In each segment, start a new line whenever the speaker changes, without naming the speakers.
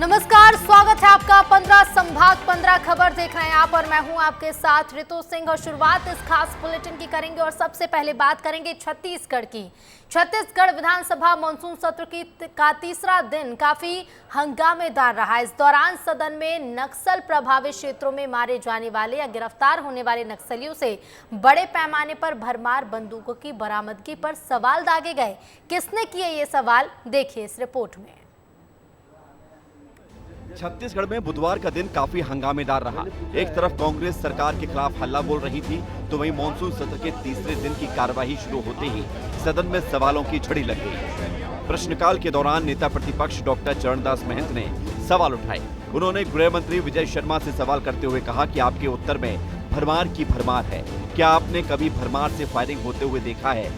नमस्कार, स्वागत है आपका 15 संभाग 15 खबर देख रहे हैं आप और मैं हूं आपके साथ ऋतु सिंह। और शुरुआत इस खास बुलेटिन की करेंगे और सबसे पहले बात करेंगे छत्तीसगढ़ की। छत्तीसगढ़ विधानसभा मानसून सत्र का तीसरा दिन काफी हंगामेदार रहा। इस दौरान सदन में नक्सल प्रभावित क्षेत्रों में मारे जाने वाले या गिरफ्तार होने वाले नक्सलियों से बड़े पैमाने पर भरमार बंदूकों की बरामदगी पर सवाल दागे गए। किसने किए ये सवाल, देखिए इस रिपोर्ट में।
छत्तीसगढ़ में बुधवार का दिन काफी हंगामेदार रहा। एक तरफ कांग्रेस सरकार के खिलाफ हल्ला बोल रही थी, तो वहीं मानसून सत्र के तीसरे दिन की कार्यवाही शुरू होते ही सदन में सवालों की झड़ी लग गई। प्रश्नकाल के दौरान नेता प्रतिपक्ष डॉक्टर चरणदास महंत ने सवाल उठाए। उन्होंने गृह मंत्री विजय शर्मा से सवाल करते हुए कहा कि आपके उत्तर में भरमार की भरमार है, क्या आपने कभी भरमार से फायरिंग होते हुए देखा है?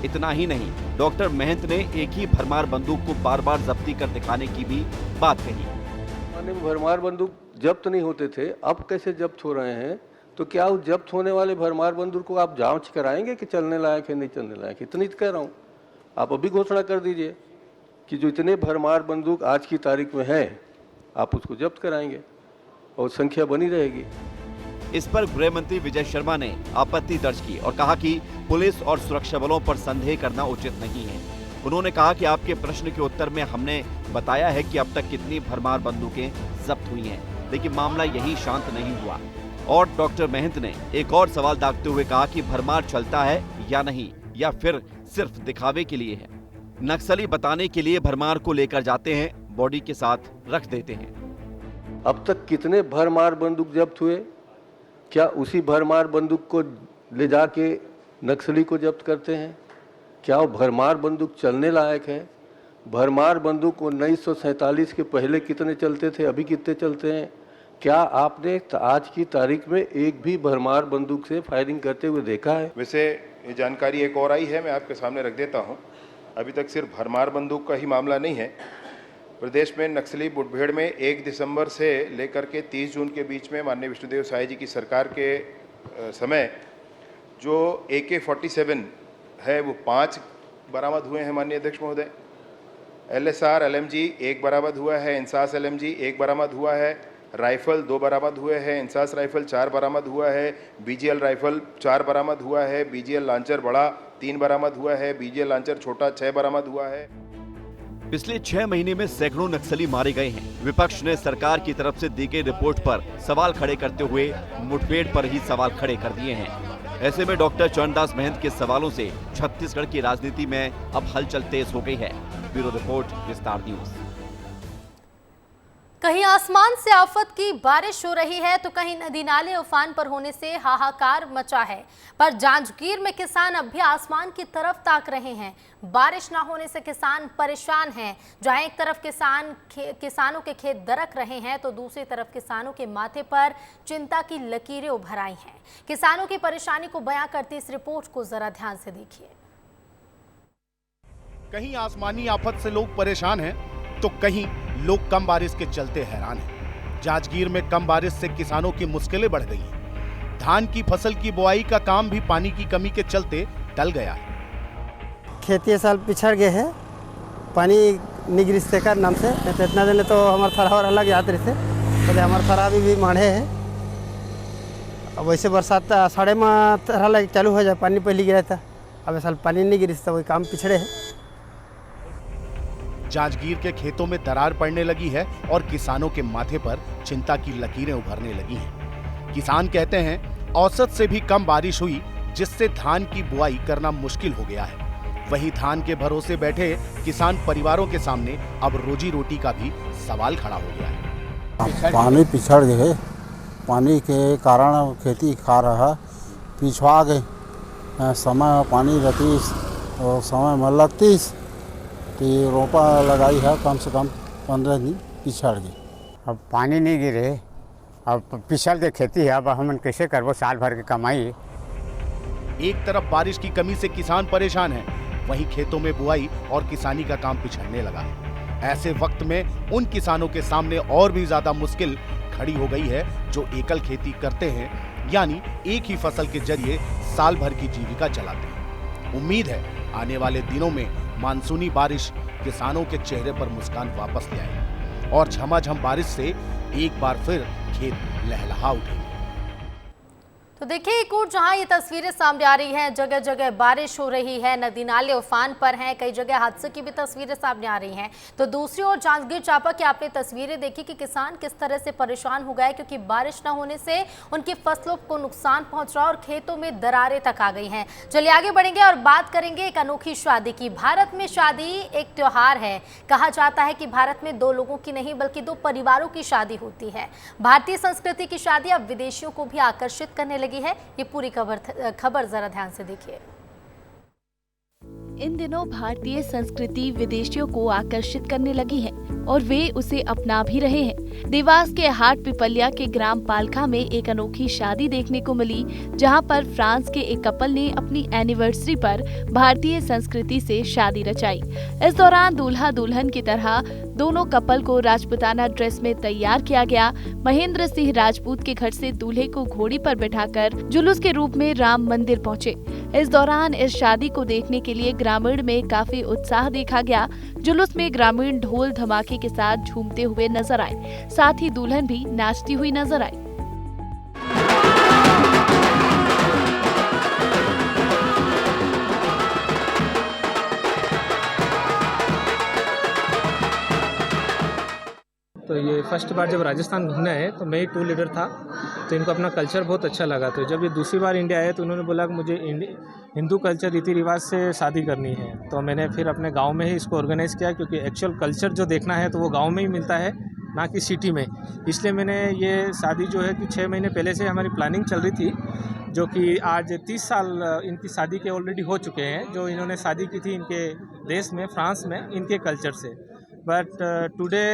इतना ही नहीं, डॉक्टर महंत ने एक ही भरमार बंदूक को बार बार जब्ती कर दिखाने की भी बात कही।
भरमार बंदूक जब्त नहीं होते थे, अब कैसे जब्त हो रहे हैं? तो क्या उस जब्त होने वाले भरमार बंदूक को आप जांच कराएंगे कि चलने लायक है नहीं चलने लायक? इतनी कह रहा हूँ, आप अभी घोषणा कर दीजिए कि जो इतने भरमार बंदूक आज की तारीख में है आप उसको जब्त कराएंगे और संख्या बनी रहेगी।
इस पर गृह मंत्री विजय शर्मा ने आपत्ति दर्ज की और कहा कि पुलिस और सुरक्षा बलों पर संदेह करना उचित नहीं है। उन्होंने कहा कि आपके प्रश्न के उत्तर में हमने बताया है कि अब तक कितनी भरमार बंदूकें जब्त हुई हैं, लेकिन मामला यही शांत नहीं हुआ। और डॉक्टर महंत ने एक और सवाल दागते हुए कहा कि भरमार चलता है या नहीं, या फिर सिर्फ दिखावे के लिए है। नक्सली बताने के लिए भरमार को लेकर जाते हैं, बॉडी के साथ रख देते हैं।
अब तक कितने भरमार बंदूक जब्त हुए? क्या उसी भरमार बंदूक को ले जाके नक्सली को जब्त करते हैं? क्या वो भरमार बंदूक चलने लायक है? भरमार बंदूक 1947 के पहले कितने चलते थे, अभी कितने चलते हैं? क्या आपने आज की तारीख में एक भी भरमार बंदूक से फायरिंग करते हुए देखा है?
वैसे ये जानकारी एक और आई है, मैं आपके सामने रख देता हूँ। अभी तक सिर्फ भरमार बंदूक का ही मामला नहीं है। प्रदेश में नक्सली मुठभेड़ में 1 दिसंबर से लेकर के 30 जून के बीच में माननीय विष्णुदेव साय जी की सरकार के समय जो AK-47 है वो 5 बरामद हुए हैं माननीय अध्यक्ष महोदय। LSR LMG 1 बरामद हुआ है, इंसास LMG 1 बरामद हुआ है, राइफल 2 बरामद हुए हैं, इंसास राइफल 4 बरामद हुआ है, BGL राइफल 4 बरामद हुआ है, BGL लांचर बड़ा 3 बरामद हुआ है, BGL लांचर छोटा 6 बरामद हुआ है।
पिछले 6 महीने में सैकड़ों नक्सली मारे गए हैं। विपक्ष ने सरकार की तरफ से दी गई रिपोर्ट पर सवाल खड़े करते हुए मुठभेड़ पर ही सवाल खड़े कर दिए हैं। ऐसे में डॉक्टर चरणदास महंत के सवालों से छत्तीसगढ़ की राजनीति में अब हलचल तेज हो गई है। ब्यूरो रिपोर्ट, विस्तार न्यूज।
कहीं आसमान से आफत की बारिश हो रही है तो कहीं नदी नाले उफान पर होने से हाहाकार मचा है। पर जांजगीर में किसान अब भी आसमान की तरफ ताक रहे हैं। बारिश ना होने से किसान परेशान हैं। जहां एक तरफ किसानों के खेत दरक रहे हैं तो दूसरी तरफ किसानों के माथे पर चिंता की लकीरें उभर आई हैं। किसानों की परेशानी को बयां करती इस रिपोर्ट को जरा ध्यान से देखिए।
कहीं आसमानी आफत से लोग परेशान हैं तो कहीं लोग कम बारिश के चलते हैरान हैं। जांजगीर में कम बारिश से किसानों की मुश्किलें बढ़ गई हैं। धान की फसल की बुआई का काम भी पानी की कमी के चलते टल गया है।
खेती साल पिछड़ गए है, पानी निगरिश्ते का नाम से तो इतना दिन तो हमारे थरा और अलग याद रहे थे, तो हमारे थरा भी माढ़े है। अब वैसे बरसात साढ़े में थरा लग चालू हो जाए, पानी पहले गिरा था, अब साल पानी नहीं गिरता, वही काम पिछड़े है।
जांजगीर के खेतों में दरार पड़ने लगी है और किसानों के माथे पर चिंता की लकीरें उभरने लगी हैं। किसान कहते हैं औसत से भी कम बारिश हुई, जिससे धान की बुआई करना मुश्किल हो गया है। वहीं धान के भरोसे बैठे किसान परिवारों के सामने अब रोजी रोटी का भी सवाल खड़ा हो गया है।
पानी पिछड़ गए, पानी के कारण खेती खा रहा पिछवा गए। समय पानी रतीस और समय में लगतीस, तो ये रोपा लगाई है कम से कम 15 दिन पिछड़ गई।
अब पानी नहीं गिरे, अब पिछड़ के खेती है, अब हम कैसे करबो साल भर की कमाई।
एक तरफ बारिश की कमी से किसान परेशान हैं, वहीं खेतों में बुआई और किसानी का काम पिछड़ने लगा है। ऐसे वक्त में उन किसानों के सामने और भी ज्यादा मुश्किल खड़ी हो गई है जो एकल खेती करते हैं, यानी एक ही फसल के जरिए साल भर की जीविका चलाते हैं। उम्मीद है आने वाले दिनों में मानसूनी बारिश किसानों के चेहरे पर मुस्कान वापस ले आएगी। और झमाझम बारिश से एक बार फिर खेत लहलहा उठे।
तो देखिए एक और जहां ये तस्वीरें सामने आ रही हैं, जगह जगह बारिश हो रही है, नदी नाले उफान पर हैं, कई जगह हादसे की भी तस्वीरें सामने आ रही हैं। तो दूसरी ओर जांजगीर चांपा की आपने तस्वीरें देखी कि किसान किस तरह से परेशान हो गए क्योंकि बारिश न होने से उनकी फसलों को नुकसान पहुंच रहा और खेतों में दरारें तक आ गई हैं। चलिए आगे बढ़ेंगे और बात करेंगे एक अनोखी शादी की। भारत में शादी एक त्योहार है। कहा जाता है कि भारत में दो लोगों की नहीं बल्कि दो परिवारों की शादी होती है। भारतीय संस्कृति की शादी अब विदेशियों को भी आकर्षित करने है। ये पूरी खबर जरा ध्यान से देखिए।
इन दिनों भारतीय संस्कृति विदेशियों को आकर्षित करने लगी है और वे उसे अपना भी रहे हैं। देवास के हाट पिपलिया के ग्राम पालखा में एक अनोखी शादी देखने को मिली, जहां पर फ्रांस के एक कपल ने अपनी एनिवर्सरी पर भारतीय संस्कृति से शादी रचाई। इस दौरान दूल्हा दुल्हन की तरह दोनों कपल को राजपूताना ड्रेस में तैयार किया गया। महेंद्र सिंह राजपूत के घर से दूल्हे को घोड़ी पर बैठाकर जुलूस के रूप में राम मंदिर पहुंचे। इस दौरान इस शादी को देखने के लिए ग्रामीण में काफी उत्साह देखा गया। जुलूस में ग्रामीण ढोल धमाके के साथ झूमते हुए नजर आए, साथ ही दुल्हन भी नाचती हुई नजर आई।
तो ये फर्स्ट बार जब राजस्थान घूमने आए तो मैं ही टूर लीडर था, तो इनको अपना कल्चर बहुत अच्छा लगा। तो जब ये दूसरी बार इंडिया आए तो उन्होंने बोला कि मुझे हिंदू कल्चर रीति रिवाज से शादी करनी है। तो मैंने फिर अपने गांव में ही इसको ऑर्गेनाइज़ किया, क्योंकि एक्चुअल कल्चर जो देखना है तो वो गांव में ही मिलता है, ना कि सिटी में। इसलिए मैंने ये शादी जो है कि 6 महीने पहले से हमारी प्लानिंग चल रही थी, जो कि आज 30 साल इनकी शादी के ऑलरेडी हो चुके हैं, जो इन्होंने शादी की थी इनके देश में, फ्रांस में, इनके कल्चर से। बट टुडे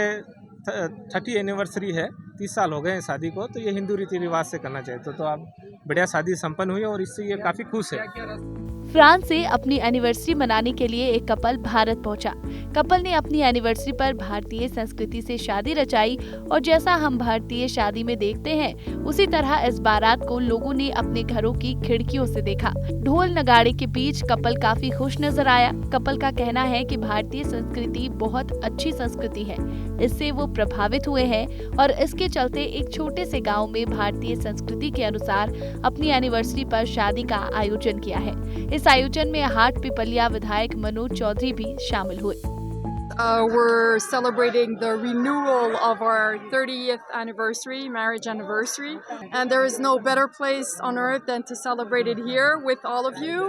30 एनिवर्सरी है, 30 साल हो गए हैं शादी को, तो ये हिंदू रीति रिवाज से करना चाहिए। तो अब बढ़िया शादी संपन्न हुई और इससे ये काफ़ी खुश है।
फ्रांस से अपनी एनिवर्सरी मनाने के लिए एक कपल भारत पहुंचा। कपल ने अपनी एनिवर्सरी पर भारतीय संस्कृति से शादी रचाई और जैसा हम भारतीय शादी में देखते हैं उसी तरह इस बारात को लोगों ने अपने घरों की खिड़कियों से देखा। ढोल नगाड़े के बीच कपल काफी खुश नजर आया। कपल का कहना है कि भारतीय संस्कृति बहुत अच्छी संस्कृति है, इससे वो प्रभावित हुए हैं और इसके चलते एक छोटे से गाँव में भारतीय संस्कृति के अनुसार अपनी एनिवर्सरी पर शादी का आयोजन किया है। इस आयोजन में हाट पिपलिया विधायक मनोज चौधरी भी शामिल हुए।
We're celebrating the renewal of our 30th anniversary, marriage anniversary, and there is no better place on earth than to celebrate it here with all of you.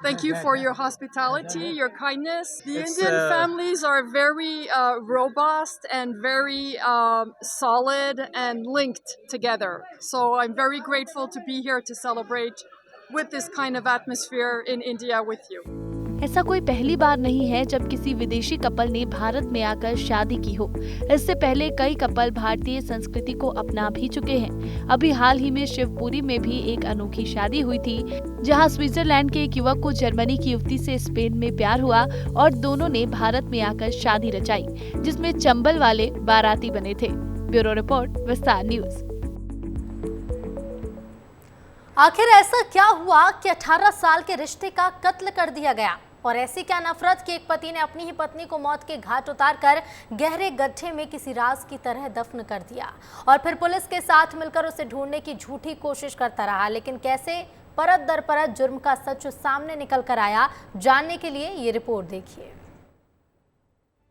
Thank you for your hospitality, your kindness. The Indian families are very robust and very solid and linked together. So I'm very grateful to be here to celebrate with this kind of atmosphere in India with you.
ऐसा कोई पहली बार नहीं है जब किसी विदेशी couple ने भारत में आकर शादी की हो। इससे पहले कई कपल भारतीय संस्कृति को अपना भी चुके हैं। अभी हाल ही में शिवपुरी में भी एक अनोखी शादी हुई थी, जहां स्विट्जरलैंड के एक युवक को जर्मनी की युवती से स्पेन में प्यार हुआ और दोनों ने भारत में आकर शादी रचाई, जिसमें चंबल वाले बाराती बने थे। ब्यूरो रिपोर्ट, विस्तार न्यूज।
आखिर ऐसा क्या हुआ कि 18 साल के रिश्ते का कत्ल कर दिया गया? और ऐसी क्या नफरत कि एक पति ने अपनी ही पत्नी को मौत के घाट उतारकर गहरे गड्ढे में किसी राज की तरह दफन कर दिया और फिर पुलिस के साथ मिलकर उसे ढूंढने की झूठी कोशिश करता रहा। लेकिन कैसे परत दर परत जुर्म का सच सामने निकल कर आया, जानने के लिए ये रिपोर्ट देखिए।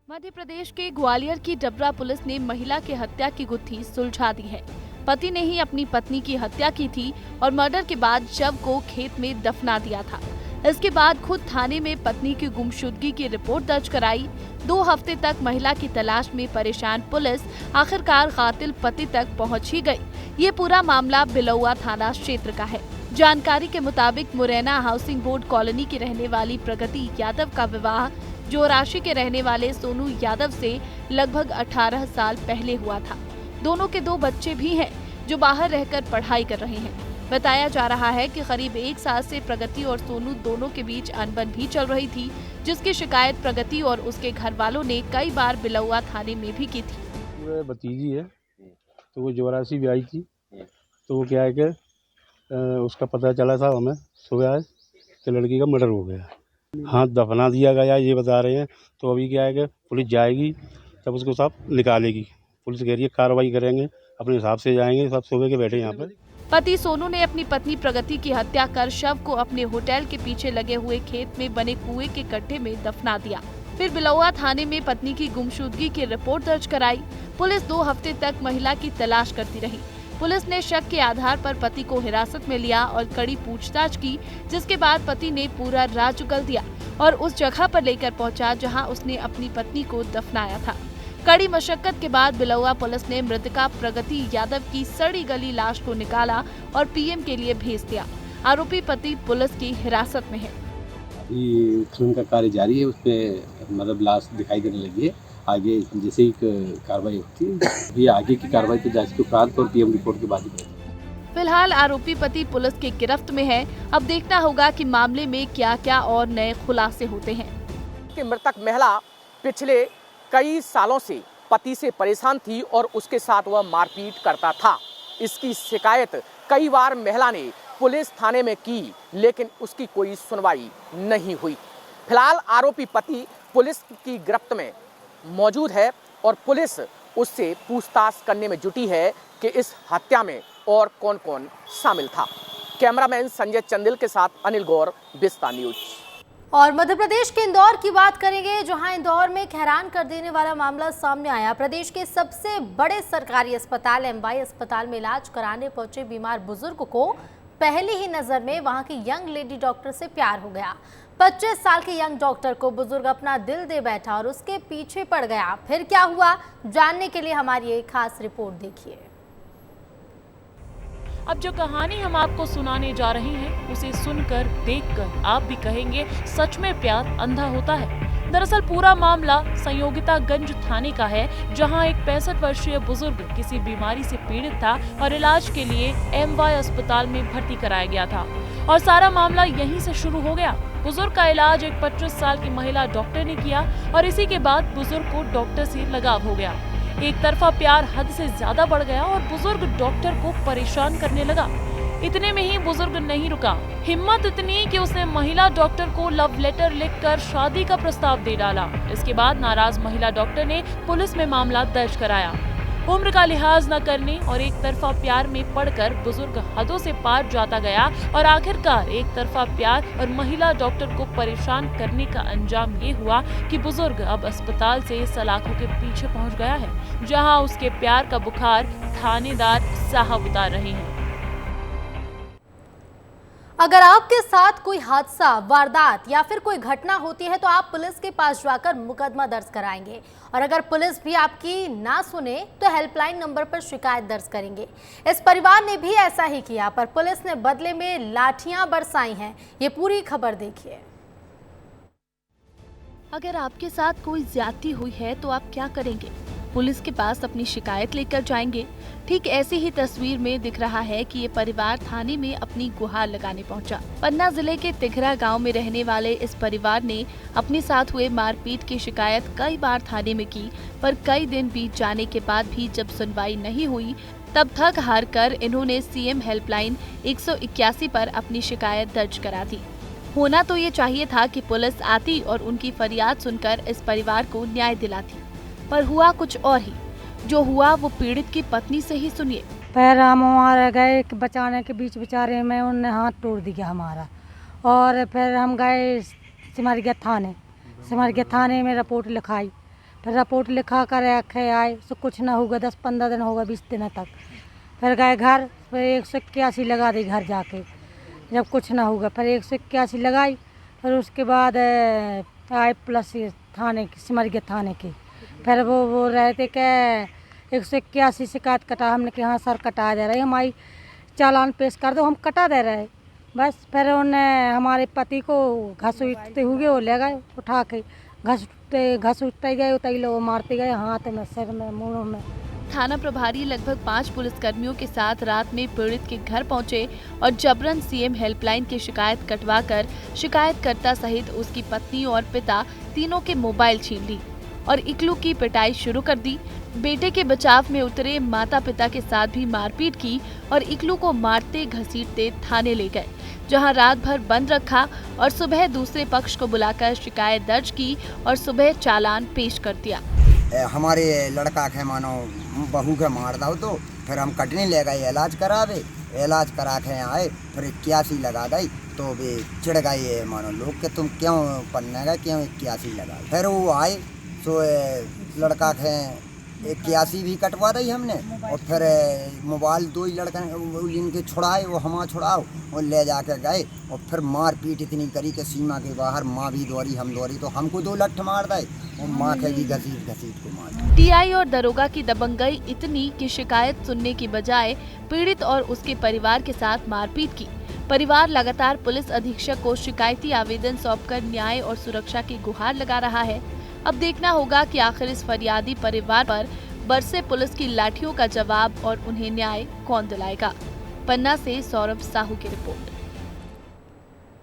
मध्य प्रदेश के ग्वालियर की डबरा पुलिस ने महिला की हत्या की गुत्थी सुलझा दी है। पति ने ही अपनी पत्नी की हत्या की थी और मर्डर के बाद शव को खेत में दफना दिया था। इसके बाद खुद थाने में पत्नी की गुमशुदगी की रिपोर्ट दर्ज कराई। 2 हफ्ते तक महिला की तलाश में परेशान पुलिस आखिरकार कातिल पति तक पहुंच ही गई। ये पूरा मामला बिलौआ थाना क्षेत्र का है। जानकारी के मुताबिक मुरैना हाउसिंग बोर्ड कॉलोनी की रहने वाली प्रगति यादव का विवाह जोराशी के रहने वाले सोनू यादव से लगभग 18 साल पहले हुआ था। दोनों के 2 बच्चे भी हैं जो बाहर रहकर पढ़ाई कर रहे हैं। बताया जा रहा है कि करीब 1 साल से प्रगति और सोनू दोनों के बीच अनबन भी चल रही थी, जिसकी शिकायत प्रगति और उसके घर वालों ने कई बार बिलौआ थाने में भी की थी।
भतीजी है, तो वो जोरासी भी आई थी, तो वो क्या है कि उसका पता चला था हमें सुबह आज कि लड़की का मर्डर हो गया। हाँ, दफना दिया गया ये बता रहे हैं। तो अभी क्या है कि पुलिस जाएगी तब उसको सब निकालेगी। पुलिस कह रही है कार्रवाई करेंगे, अपने हिसाब से जाएंगे, सब सुबह के बैठे यहाँ पर।
पति सोनू ने अपनी पत्नी प्रगति की हत्या कर शव को अपने होटल के पीछे लगे हुए खेत में बने कुएं के गड्ढे में दफना दिया। फिर बिलौआ थाने में पत्नी की गुमशुदगी की रिपोर्ट दर्ज कराई। पुलिस 2 हफ्ते तक महिला की तलाश करती रही। पुलिस ने शक के आधार पर पति को हिरासत में लिया और कड़ी पूछताछ की, जिसके बाद पति ने पूरा राज उगल दिया और उस जगह पर लेकर पहुंचा जहां उसने अपनी पत्नी को दफनाया था। कड़ी मशक्कत के बाद बिलौआ पुलिस ने मृतका प्रगति यादव की सड़ी गली लाश को निकाला और पीएम के लिए भेज दिया। आरोपी पति पुलिस की हिरासत में है।
ये खून का कार्य जारी है, उसमें मतलब लाश दिखाई देने लगी है। आगे जैसे ही कार्रवाई होती है, ये आगे की कार्रवाई तो जांच के उपरांत और पीएम रिपोर्ट के बाद ही होगी।
फिलहाल आरोपी पति पुलिस की गिरफ्त में है। अब देखना होगा कि मामले में क्या क्या और नए खुलासे होते हैं।
कि मृतक महिला पिछले कई सालों से पति से परेशान थी और उसके साथ वह मारपीट करता था। इसकी शिकायत कई बार महिला ने पुलिस थाने में की, लेकिन उसकी कोई सुनवाई नहीं हुई। फिलहाल आरोपी पति पुलिस की गिरफ्त में मौजूद है और पुलिस उससे पूछताछ करने में जुटी है कि इस हत्या में और कौन कौन शामिल था। कैमरामैन संजय चंदिल के साथ अनिल गौर, विस्तार न्यूज।
और मध्य प्रदेश के इंदौर की बात करेंगे, जहां इंदौर में एक हैरान कर देने वाला मामला सामने आया। प्रदेश के सबसे बड़े सरकारी अस्पताल एमवाई अस्पताल में इलाज कराने पहुंचे बीमार बुजुर्ग को पहली ही नजर में वहां की यंग लेडी डॉक्टर से प्यार हो गया। 25 साल के यंग डॉक्टर को बुजुर्ग अपना दिल दे बैठा और उसके पीछे पड़ गया। फिर क्या हुआ, जानने के लिए हमारी एक खास रिपोर्ट देखिए।
अब जो कहानी हम आपको सुनाने जा रहे हैं, उसे सुनकर, देखकर आप भी कहेंगे सच में प्यार अंधा होता है। दरअसल पूरा मामला संयोगितागंज थाने का है, जहां एक 65 वर्षीय बुजुर्ग किसी बीमारी से पीड़ित था और इलाज के लिए एमवाई अस्पताल में भर्ती कराया गया था और सारा मामला यहीं से शुरू हो गया। बुजुर्ग का इलाज एक 25 साल की महिला डॉक्टर ने किया और इसी के बाद बुजुर्ग को डॉक्टर से लगाव हो गया। एक तरफा प्यार हद से ज्यादा बढ़ गया और बुजुर्ग डॉक्टर को परेशान करने लगा। इतने में ही बुजुर्ग नहीं रुका, हिम्मत इतनी कि उसने महिला डॉक्टर को लव लेटर लिखकर शादी का प्रस्ताव दे डाला। इसके बाद नाराज महिला डॉक्टर ने पुलिस में मामला दर्ज कराया। उम्र का लिहाज न करने और एक तरफा प्यार में पड़कर बुजुर्ग हदों से पार जाता गया और आखिरकार एक तरफा प्यार और महिला डॉक्टर को परेशान करने का अंजाम ये हुआ कि बुजुर्ग अब अस्पताल से सलाखों के पीछे पहुंच गया है, जहां उसके प्यार का बुखार थानेदार साहब उतार रहे हैं।
अगर आपके साथ कोई हादसा, वारदात या फिर कोई घटना होती है तो आप पुलिस के पास जाकर मुकदमा दर्ज कराएंगे और अगर पुलिस भी आपकी ना सुने तो हेल्पलाइन नंबर पर शिकायत दर्ज करेंगे। इस परिवार ने भी ऐसा ही किया, पर पुलिस ने बदले में लाठियां बरसाई हैं। ये पूरी खबर देखिए।
अगर आपके साथ कोई ज्यादती हुई है तो आप क्या करेंगे? पुलिस के पास अपनी शिकायत लेकर जाएंगे। ठीक ऐसी ही तस्वीर में दिख रहा है कि ये परिवार थाने में अपनी गुहार लगाने पहुंचा। पन्ना जिले के तिघरा गांव में रहने वाले इस परिवार ने अपने साथ हुए मारपीट की शिकायत कई बार थाने में की, पर कई दिन बीत जाने के बाद भी जब सुनवाई नहीं हुई, तब थक हार कर इन्होंने सीएम हेल्पलाइन 181 पर अपनी शिकायत दर्ज करा दी। होना तो ये चाहिए था कि पुलिस आती और उनकी फरियाद सुनकर इस परिवार को न्याय दिलाती, पर हुआ कुछ और ही। जो हुआ वो पीड़ित की पत्नी से ही सुनिए।
पैर हम हमारे गए बचाने के बीच बेचारे में उन्होंने हाथ तोड़ दिया हमारा, और फिर हम गए सिमरिया थाने में रिपोर्ट लिखाई। फिर रिपोर्ट लिखा कर रखे आए तो कुछ ना होगा, 10-15 दिन होगा, 20 दिन तक। फिर गए घर, फिर 181 लगा दी घर जाके, जब कुछ ना होगा फिर 181 लगाई। फिर उसके बाद आए प्लस थाने की, सिमरिया थाने की। फिर वो रहे थे कि 181 शिकायत कटा। हमने कहा हाँ सर कटा दे रहे, हमारी चालान पेश कर दो, हम कटा दे रहे। बस फिर उन्हें हमारे पति को घसीटते हुए वो ले गए उठा के, घसीटते गए, उतई लोग मारते गए हाथ में, सिर में, मुँह में।
थाना प्रभारी लगभग 5 पुलिसकर्मियों के साथ रात में पीड़ित के घर पहुंचे और जबरन सीएम हेल्पलाइन की शिकायत कटवाकर शिकायतकर्ता सहित उसकी पत्नी और पिता तीनों के मोबाइल छीन ली और इकलू की पिटाई शुरू कर दी। बेटे के बचाव में उतरे माता पिता के साथ भी मारपीट की और इकलू को मारते घसीटते थाने ले गए, जहां रात भर बंद रखा और सुबह दूसरे पक्ष को बुलाकर शिकायत दर्ज की और सुबह चालान पेश कर दिया।
हमारे लड़का के मानो बहू के मार दो, तो फिर हम कटनी ले गए इलाज करावे, इलाज करा के आए, फिर 81 लगा गई, तो वे चिढ़ गए मानो लोग कि तुम क्यों पन्ने गए, क्यों 81 लगाए। फिर वो आए तो लड़का के 81 भी कटवा दी हमने, और फिर मोबाइल 2 ही लड़का इनके छुड़ाए, वो हम छुड़ाओ और ले जाके गए, और फिर मार पीट इतनी करी कि सीमा के बाहर माँ भी दौड़ी, हम दौड़ी, तो हमको 2 लठ मार दे और माँ के भी घसीट को मार।
टीआई और दरोगा की दबंगई इतनी कि शिकायत सुनने की बजाय पीड़ित और उसके परिवार के साथ मारपीट की। परिवार लगातार पुलिस अधीक्षक को शिकायती आवेदन सौंपकर न्याय और सुरक्षा की गुहार लगा रहा है। अब देखना होगा कि आखिर इस फरियादी परिवार पर बरसे पुलिस की लाठियों का जवाब और उन्हें न्याय कौन दिलाएगा। पन्ना से सौरभ साहू की रिपोर्ट।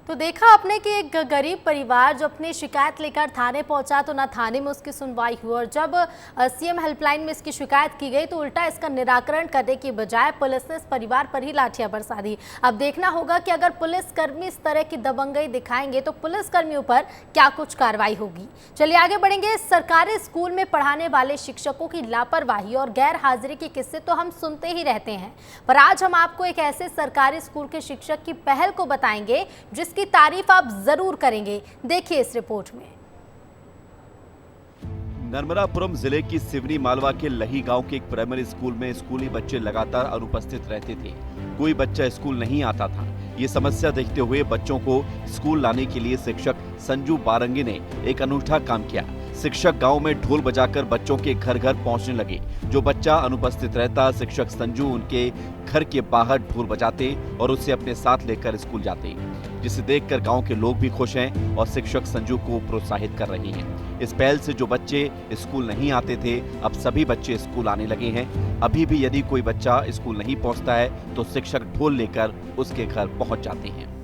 तो देखा आपने कि एक गरीब परिवार जो अपनी शिकायत लेकर थाने पहुंचा तो ना थाने में उसकी सुनवाई हुई, और जब सीएम हेल्पलाइन में इसकी शिकायत की गई तो उल्टा इसका निराकरण करने की बजाय पुलिस ने इस परिवार पर ही लाठियां बरसा दी। अब देखना होगा कि अगर पुलिसकर्मी इस तरह की दबंगई दिखाएंगे तो पुलिसकर्मियों पर क्या कुछ कार्रवाई होगी। चलिए आगे बढ़ेंगे। सरकारी स्कूल में पढ़ाने वाले शिक्षकों की लापरवाही और गैर हाजिरी के किस्से तो हम सुनते ही रहते हैं, पर आज हम आपको एक ऐसे सरकारी स्कूल के शिक्षक की पहल को बताएंगे जिस की तारीफ आप जरूर करेंगे। देखिए इस रिपोर्ट में।
नर्मदापुरम जिले की सिवनी मालवा के लही गांव के एक प्राइमरी स्कूल में स्कूली बच्चे लगातार अनुपस्थित रहते थे। कोई बच्चा स्कूल नहीं आता था। ये समस्या देखते हुए बच्चों को स्कूल लाने के लिए शिक्षक संजू बारंगी ने एक अनूठा काम किया। शिक्षक गांव में ढोल बजाकर बच्चों के घर घर पहुंचने लगे। जो बच्चा अनुपस्थित रहता, शिक्षक संजू उनके घर के बाहर ढोल बजाते और उसे अपने साथ लेकर स्कूल जाते, जिसे देखकर गांव के लोग भी खुश हैं और शिक्षक संजू को प्रोत्साहित कर रहे हैं। इस पहल से जो बच्चे स्कूल नहीं आते थे, अब सभी बच्चे स्कूल आने लगे हैं। अभी भी यदि कोई बच्चा स्कूल नहीं पहुंचता है तो शिक्षक ढोल लेकर उसके घर पहुंच जाते हैं।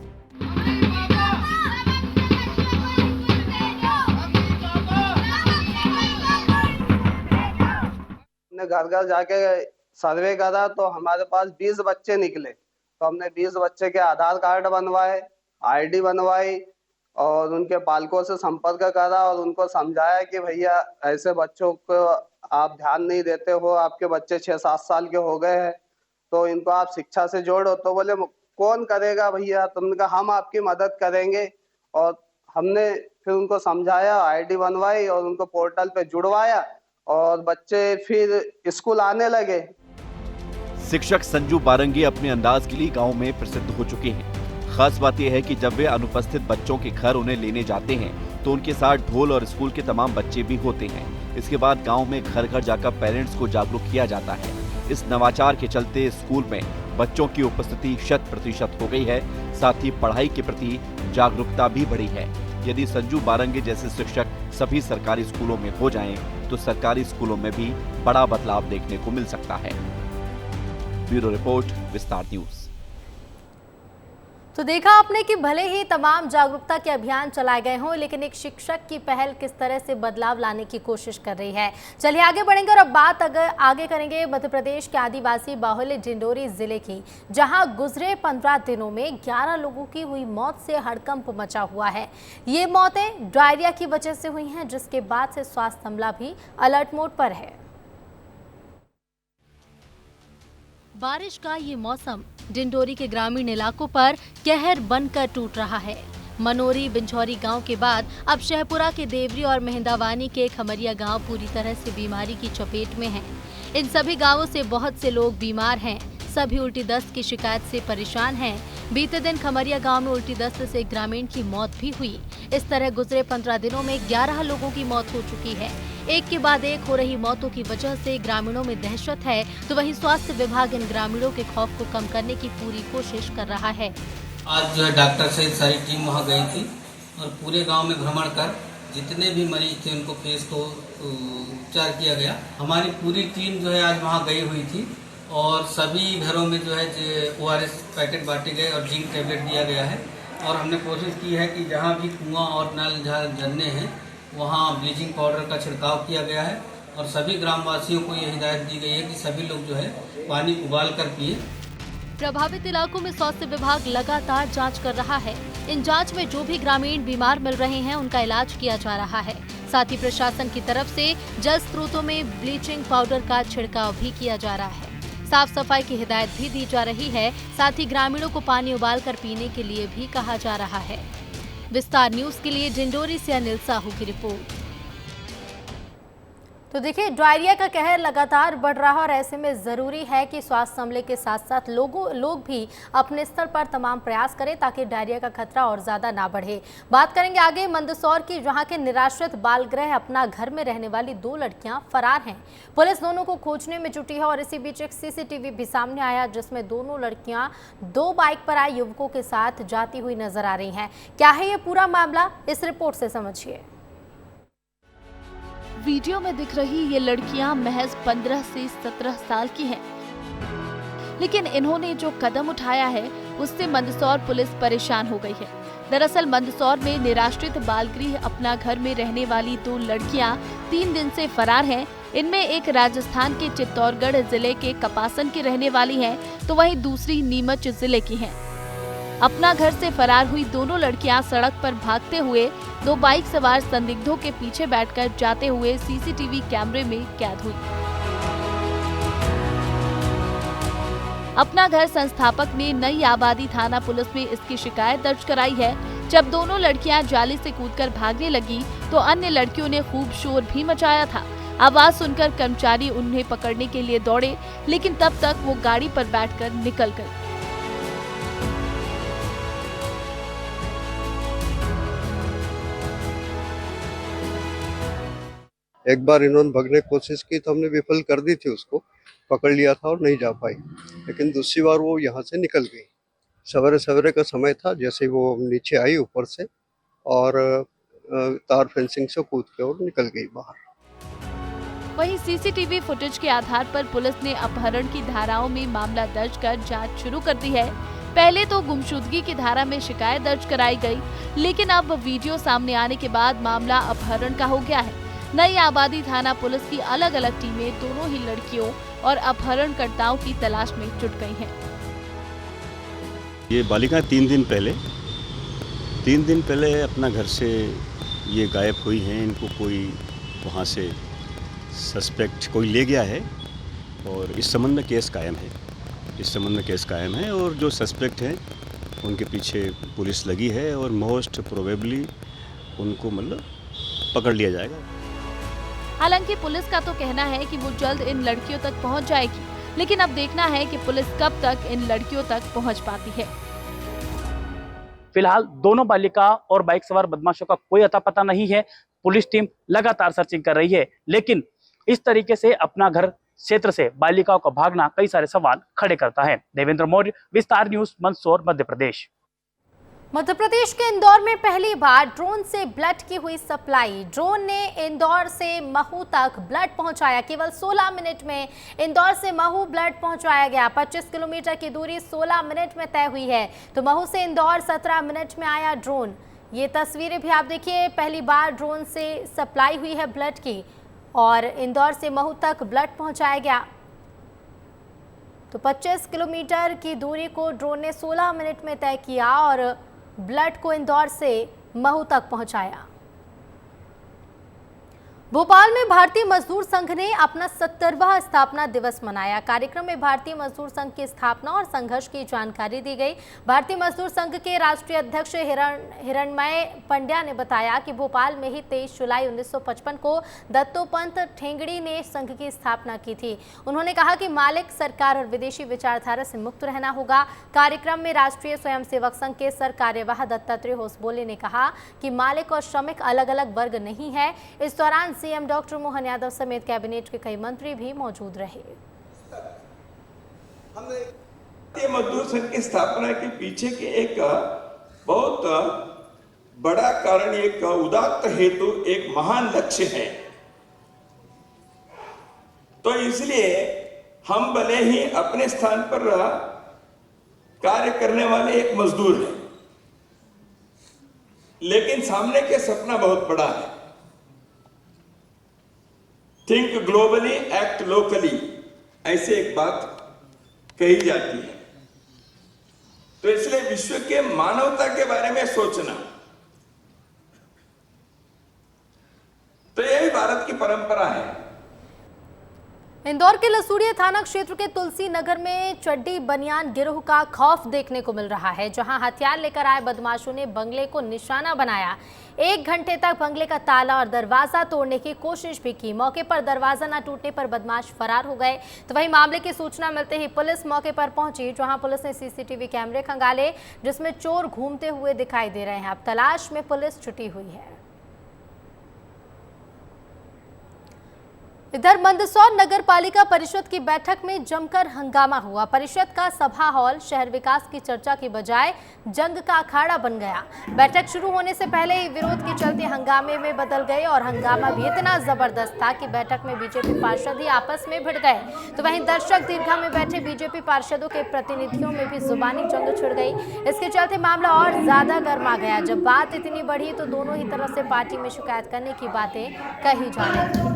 घर घर जाके सर्वे करा तो हमारे पास 20 बच्चे निकले, तो हमने 20 बच्चे के आधार कार्ड बनवाए, आईडी बनवाई और उनके पालकों से संपर्क करा और उनको समझाया कि भैया ऐसे बच्चों को आप ध्यान नहीं देते हो, आपके बच्चे 6-7 साल के हो गए हैं तो इनको आप शिक्षा से जोड़ो। तो बोले कौन करेगा भैया, तुमने कहा हम आपकी मदद करेंगे। और हमने फिर उनको समझाया, आईडी बनवाई और उनको पोर्टल पे जुड़वाया और बच्चे फिर स्कूल आने लगे।
शिक्षक संजू बारंगी अपने अंदाज के लिए गांव में प्रसिद्ध हो चुके हैं। खास बात यह है कि जब वे अनुपस्थित बच्चों के घर उन्हें लेने जाते हैं तो उनके साथ ढोल और स्कूल के तमाम बच्चे भी होते हैं। इसके बाद गांव में घर घर जाकर पेरेंट्स को जागरूक किया जाता है। इस नवाचार के चलते स्कूल में बच्चों की उपस्थिति 100% हो गई है। साथ ही पढ़ाई के प्रति जागरूकता भी बढ़ी है। यदि संजू बारंगी जैसे शिक्षक सभी सरकारी स्कूलों में हो जाएं, तो सरकारी स्कूलों में भी बड़ा बदलाव देखने को मिल सकता है। ब्यूरो रिपोर्ट, विस्तार न्यूज।
तो देखा आपने कि भले ही तमाम जागरूकता के अभियान चलाए गए हों, लेकिन एक शिक्षक की पहल किस तरह से बदलाव लाने की कोशिश कर रही है। चलिए आगे बढ़ेंगे और अब बात आगे करेंगे मध्य प्रदेश के आदिवासी बाहुल्य डिंडोरी जिले की, जहां गुजरे 15 दिनों में 11 लोगों की हुई मौत से हड़कंप मचा हुआ है। ये मौतें डायरिया की वजह से हुई हैं, जिसके बाद से स्वास्थ्य अमला भी अलर्ट मोड पर है। बारिश का ये मौसम डिंडोरी के ग्रामीण इलाकों पर कहर बनकर टूट रहा है। मनोरी बिंझौरी गांव के बाद अब शहपुरा के देवरी और मेहंदावानी के खमरिया गांव पूरी तरह से बीमारी की चपेट में हैं। इन सभी गांवों से बहुत से लोग बीमार हैं। सभी उल्टी दस्त की शिकायत से परेशान हैं। बीते दिन खमरिया गांव में उल्टी दस्त से एक ग्रामीण की मौत भी हुई। इस तरह गुजरे 15 दिनों में 11 लोगों की मौत हो चुकी है। एक के बाद एक हो रही मौतों की वजह से ग्रामीणों में दहशत है, तो वहीं स्वास्थ्य विभाग इन ग्रामीणों के खौफ को कम करने की पूरी कोशिश कर रहा है।
आज जो है डॉक्टर सहित सारी टीम वहाँ गई थी और पूरे गांव में भ्रमण कर जितने भी मरीज थे उनको फेस को उपचार किया गया। हमारी पूरी टीम जो है आज वहाँ गई हुई थी और सभी घरों में जो है ORS पैकेट बांटे गए और जिंक टेबलेट दिया गया है। और हमने कोशिश की है कि जहाँ भी कुआं और नल झरने हैं वहाँ ब्लीचिंग पाउडर का छिड़काव किया गया है और सभी ग्रामवासियों को ये हिदायत दी गई है कि सभी लोग जो है पानी उबाल कर पिए।
प्रभावित इलाकों में स्वास्थ्य विभाग लगातार जांच कर रहा है।
इन जांच में जो भी ग्रामीण बीमार मिल रहे हैं उनका इलाज किया जा रहा है। साथ ही प्रशासन की तरफ से जल स्रोतों में ब्लीचिंग पाउडर का छिड़काव भी किया जा रहा है। साफ सफाई की हिदायत भी दी जा रही है। साथ ही ग्रामीणों को पानी उबालकर पीने के लिए भी कहा जा रहा है। विस्तार न्यूज के लिए डिंडोरी से अनिल साहू की रिपोर्ट। तो देखिए, डायरिया का कहर लगातार बढ़ रहा है और ऐसे में ज़रूरी है कि स्वास्थ्य अमले के साथ साथ लोग भी अपने स्तर पर तमाम प्रयास करें ताकि डायरिया का खतरा और ज़्यादा ना बढ़े। बात करेंगे आगे मंदसौर की, जहां के निराश्रित बाल गृह अपना घर में रहने वाली 2 लड़कियां फरार हैं। पुलिस दोनों को खोजने में जुटी है और इसी बीच एक CCTV भी सामने आया जिसमें दोनों लड़कियां 2 बाइक पर आए युवकों के साथ जाती हुई नजर आ रही हैं। क्या है ये पूरा मामला, इस रिपोर्ट से समझिए।
वीडियो में दिख रही ये लड़कियां महज 15 से 17 साल की हैं। लेकिन इन्होंने जो कदम उठाया है उससे मंदसौर पुलिस परेशान हो गई है। दरअसल मंदसौर में निराश्रित बाल गृह अपना घर में रहने वाली 2 लड़कियां 3 दिन से फरार हैं। इनमें एक राजस्थान के चित्तौड़गढ़ जिले के कपासन की रहने वाली है, तो वहीं दूसरी नीमच जिले की है। अपना घर से फरार हुई दोनों लड़कियां सड़क पर भागते हुए 2 बाइक सवार संदिग्धों के पीछे बैठकर जाते हुए CCTV कैमरे में कैद हुई। अपना घर संस्थापक ने नई आबादी थाना पुलिस में इसकी शिकायत दर्ज कराई है। जब दोनों लड़कियां जाली से कूदकर भागने लगी तो अन्य लड़कियों ने खूब शोर भी मचाया था। आवाज सुनकर कर्मचारी उन्हें पकड़ने के लिए दौड़े, लेकिन तब तक वो गाड़ी पर बैठकर निकल गए।
एक बार इन्होंने भागने की कोशिश की तो हमने विफल कर दी थी, उसको पकड़ लिया था और नहीं जा पाई। लेकिन दूसरी बार वो यहाँ से निकल गई। सवेरे सवेरे का समय था, जैसे वो नीचे आई ऊपर से और तार फेंसिंग से कूद के और निकल गई बाहर।
वहीं CCTV फुटेज के आधार पर पुलिस ने अपहरण की धाराओं में मामला दर्ज कर जांच शुरू कर दी है। पहले तो गुमशुदगी की धारा में शिकायत दर्ज कराई गई, लेकिन अब वीडियो सामने आने के बाद मामला अपहरण का हो गया है। नई आबादी थाना पुलिस की अलग अलग टीमें दोनों ही लड़कियों और अपहरणकर्ताओं की तलाश में जुट गई हैं।
ये बालिका 3 दिन पहले अपना घर से ये गायब हुई हैं। इनको कोई वहाँ से सस्पेक्ट कोई ले गया है और इस संबंध में केस कायम है और जो सस्पेक्ट हैं उनके पीछे पुलिस लगी है और मोस्ट प्रोबेबली उनको पकड़ लिया जाएगा।
हालांकि पुलिस का तो कहना है कि वो जल्द इन लड़कियों तक पहुंच जाएगी, लेकिन अब देखना है कि पुलिस कब तक इन लड़कियों तक पहुंच पाती है।
फिलहाल दोनों बालिका और बाइक सवार बदमाशों का कोई अता पता नहीं है। पुलिस टीम लगातार सर्चिंग कर रही है, लेकिन इस तरीके से अपना घर क्षेत्र से बालिकाओं का भागना कई सारे सवाल खड़े करता है। देवेंद्र मौर्य, विस्तार न्यूज, मंदसौर, मध्य प्रदेश।
मध्य प्रदेश के इंदौर में पहली बार ड्रोन से ब्लड की हुई सप्लाई। ड्रोन ने इंदौर से महू तक ब्लड पहुंचाया। केवल 16 मिनट में इंदौर से महू ब्लड पहुंचाया गया। 25 किलोमीटर की दूरी 16 मिनट में तय हुई है, तो महू से इंदौर 17 मिनट में आया ड्रोन। ये तस्वीरें भी आप देखिए, पहली बार ड्रोन से सप्लाई हुई है ब्लड की और इंदौर से महू तक ब्लड पहुँचाया गया। तो 25 किलोमीटर की दूरी को ड्रोन ने 16 मिनट में तय किया और ब्लड को इंदौर से महू तक पहुंचाया। भोपाल में भारतीय मजदूर संघ ने अपना 70वां स्थापना दिवस मनाया। कार्यक्रम में भारतीय मजदूर संघ की स्थापना और संघर्ष की जानकारी दी गई। भारतीय मजदूर संघ के राष्ट्रीय अध्यक्ष हिरणमय पंड्या ने बताया कि भोपाल में ही 23 जुलाई 1955 को दत्तोपंत ठेंगड़ी ने संघ की स्थापना की थी। उन्होंने कहा कि मालिक, सरकार और विदेशी विचारधारा से मुक्त रहना होगा। कार्यक्रम में राष्ट्रीय स्वयंसेवक संघ के सर कार्यवाह दत्तात्रेय होसबोले ने कहा कि मालिक और श्रमिक अलग अलग वर्ग नहीं है। इस दौरान सीएम डॉक्टर मोहन यादव समेत कैबिनेट के कई मंत्री भी मौजूद रहे।
हमने भारतीय मजदूर संघ की स्थापना के पीछे के एक बहुत बड़ा कारण, एक उदात्त हेतु, एक महान लक्ष्य है। तो इसलिए हम भले ही अपने स्थान पर कार्य करने वाले एक मजदूर हैं, लेकिन सामने के सपना बहुत बड़ा है। थिंक ग्लोबली, एक्ट लोकली, ऐसे एक बात कही जाती है। तो इसलिए विश्व के मानवता के बारे में सोचना, तो यही भारत की परंपरा है।
इंदौर के लसूड़िया थाना क्षेत्र के तुलसी नगर में चड्डी बनियान गिरोह का खौफ देखने को मिल रहा है, जहां हथियार लेकर आए बदमाशों ने बंगले को निशाना बनाया। 1 घंटे तक बंगले का ताला और दरवाजा तोड़ने की कोशिश भी की। मौके पर दरवाजा न टूटने पर बदमाश फरार हो गए। तो वहीं मामले की सूचना मिलते ही पुलिस मौके पर पहुंची, जहां पुलिस ने सीसीटीवी कैमरे खंगाले, जिसमें चोर घूमते हुए दिखाई दे रहे हैं। अब तलाश में पुलिस जुटी हुई है। इधर मंदसौर नगर पालिका परिषद की बैठक में जमकर हंगामा हुआ। परिषद का सभा हॉल शहर विकास की चर्चा की बजाय जंग का अखाड़ा बन गया। बैठक शुरू होने से पहले ही विरोध के चलते हंगामे में बदल गए और हंगामा भी इतना जबरदस्त था कि बैठक में बीजेपी पार्षद ही आपस में भिड़ गए। तो वहीं दर्शक दीर्घा में बैठे बीजेपी पार्षदों के प्रतिनिधियों में भी जुबानी जंग छिड़ गई। इसके चलते मामला और ज्यादा गर्मा गया। जब बात इतनी बढ़ी तो दोनों ही तरफ से पार्टी में शिकायत करने की बातें कही जा रही।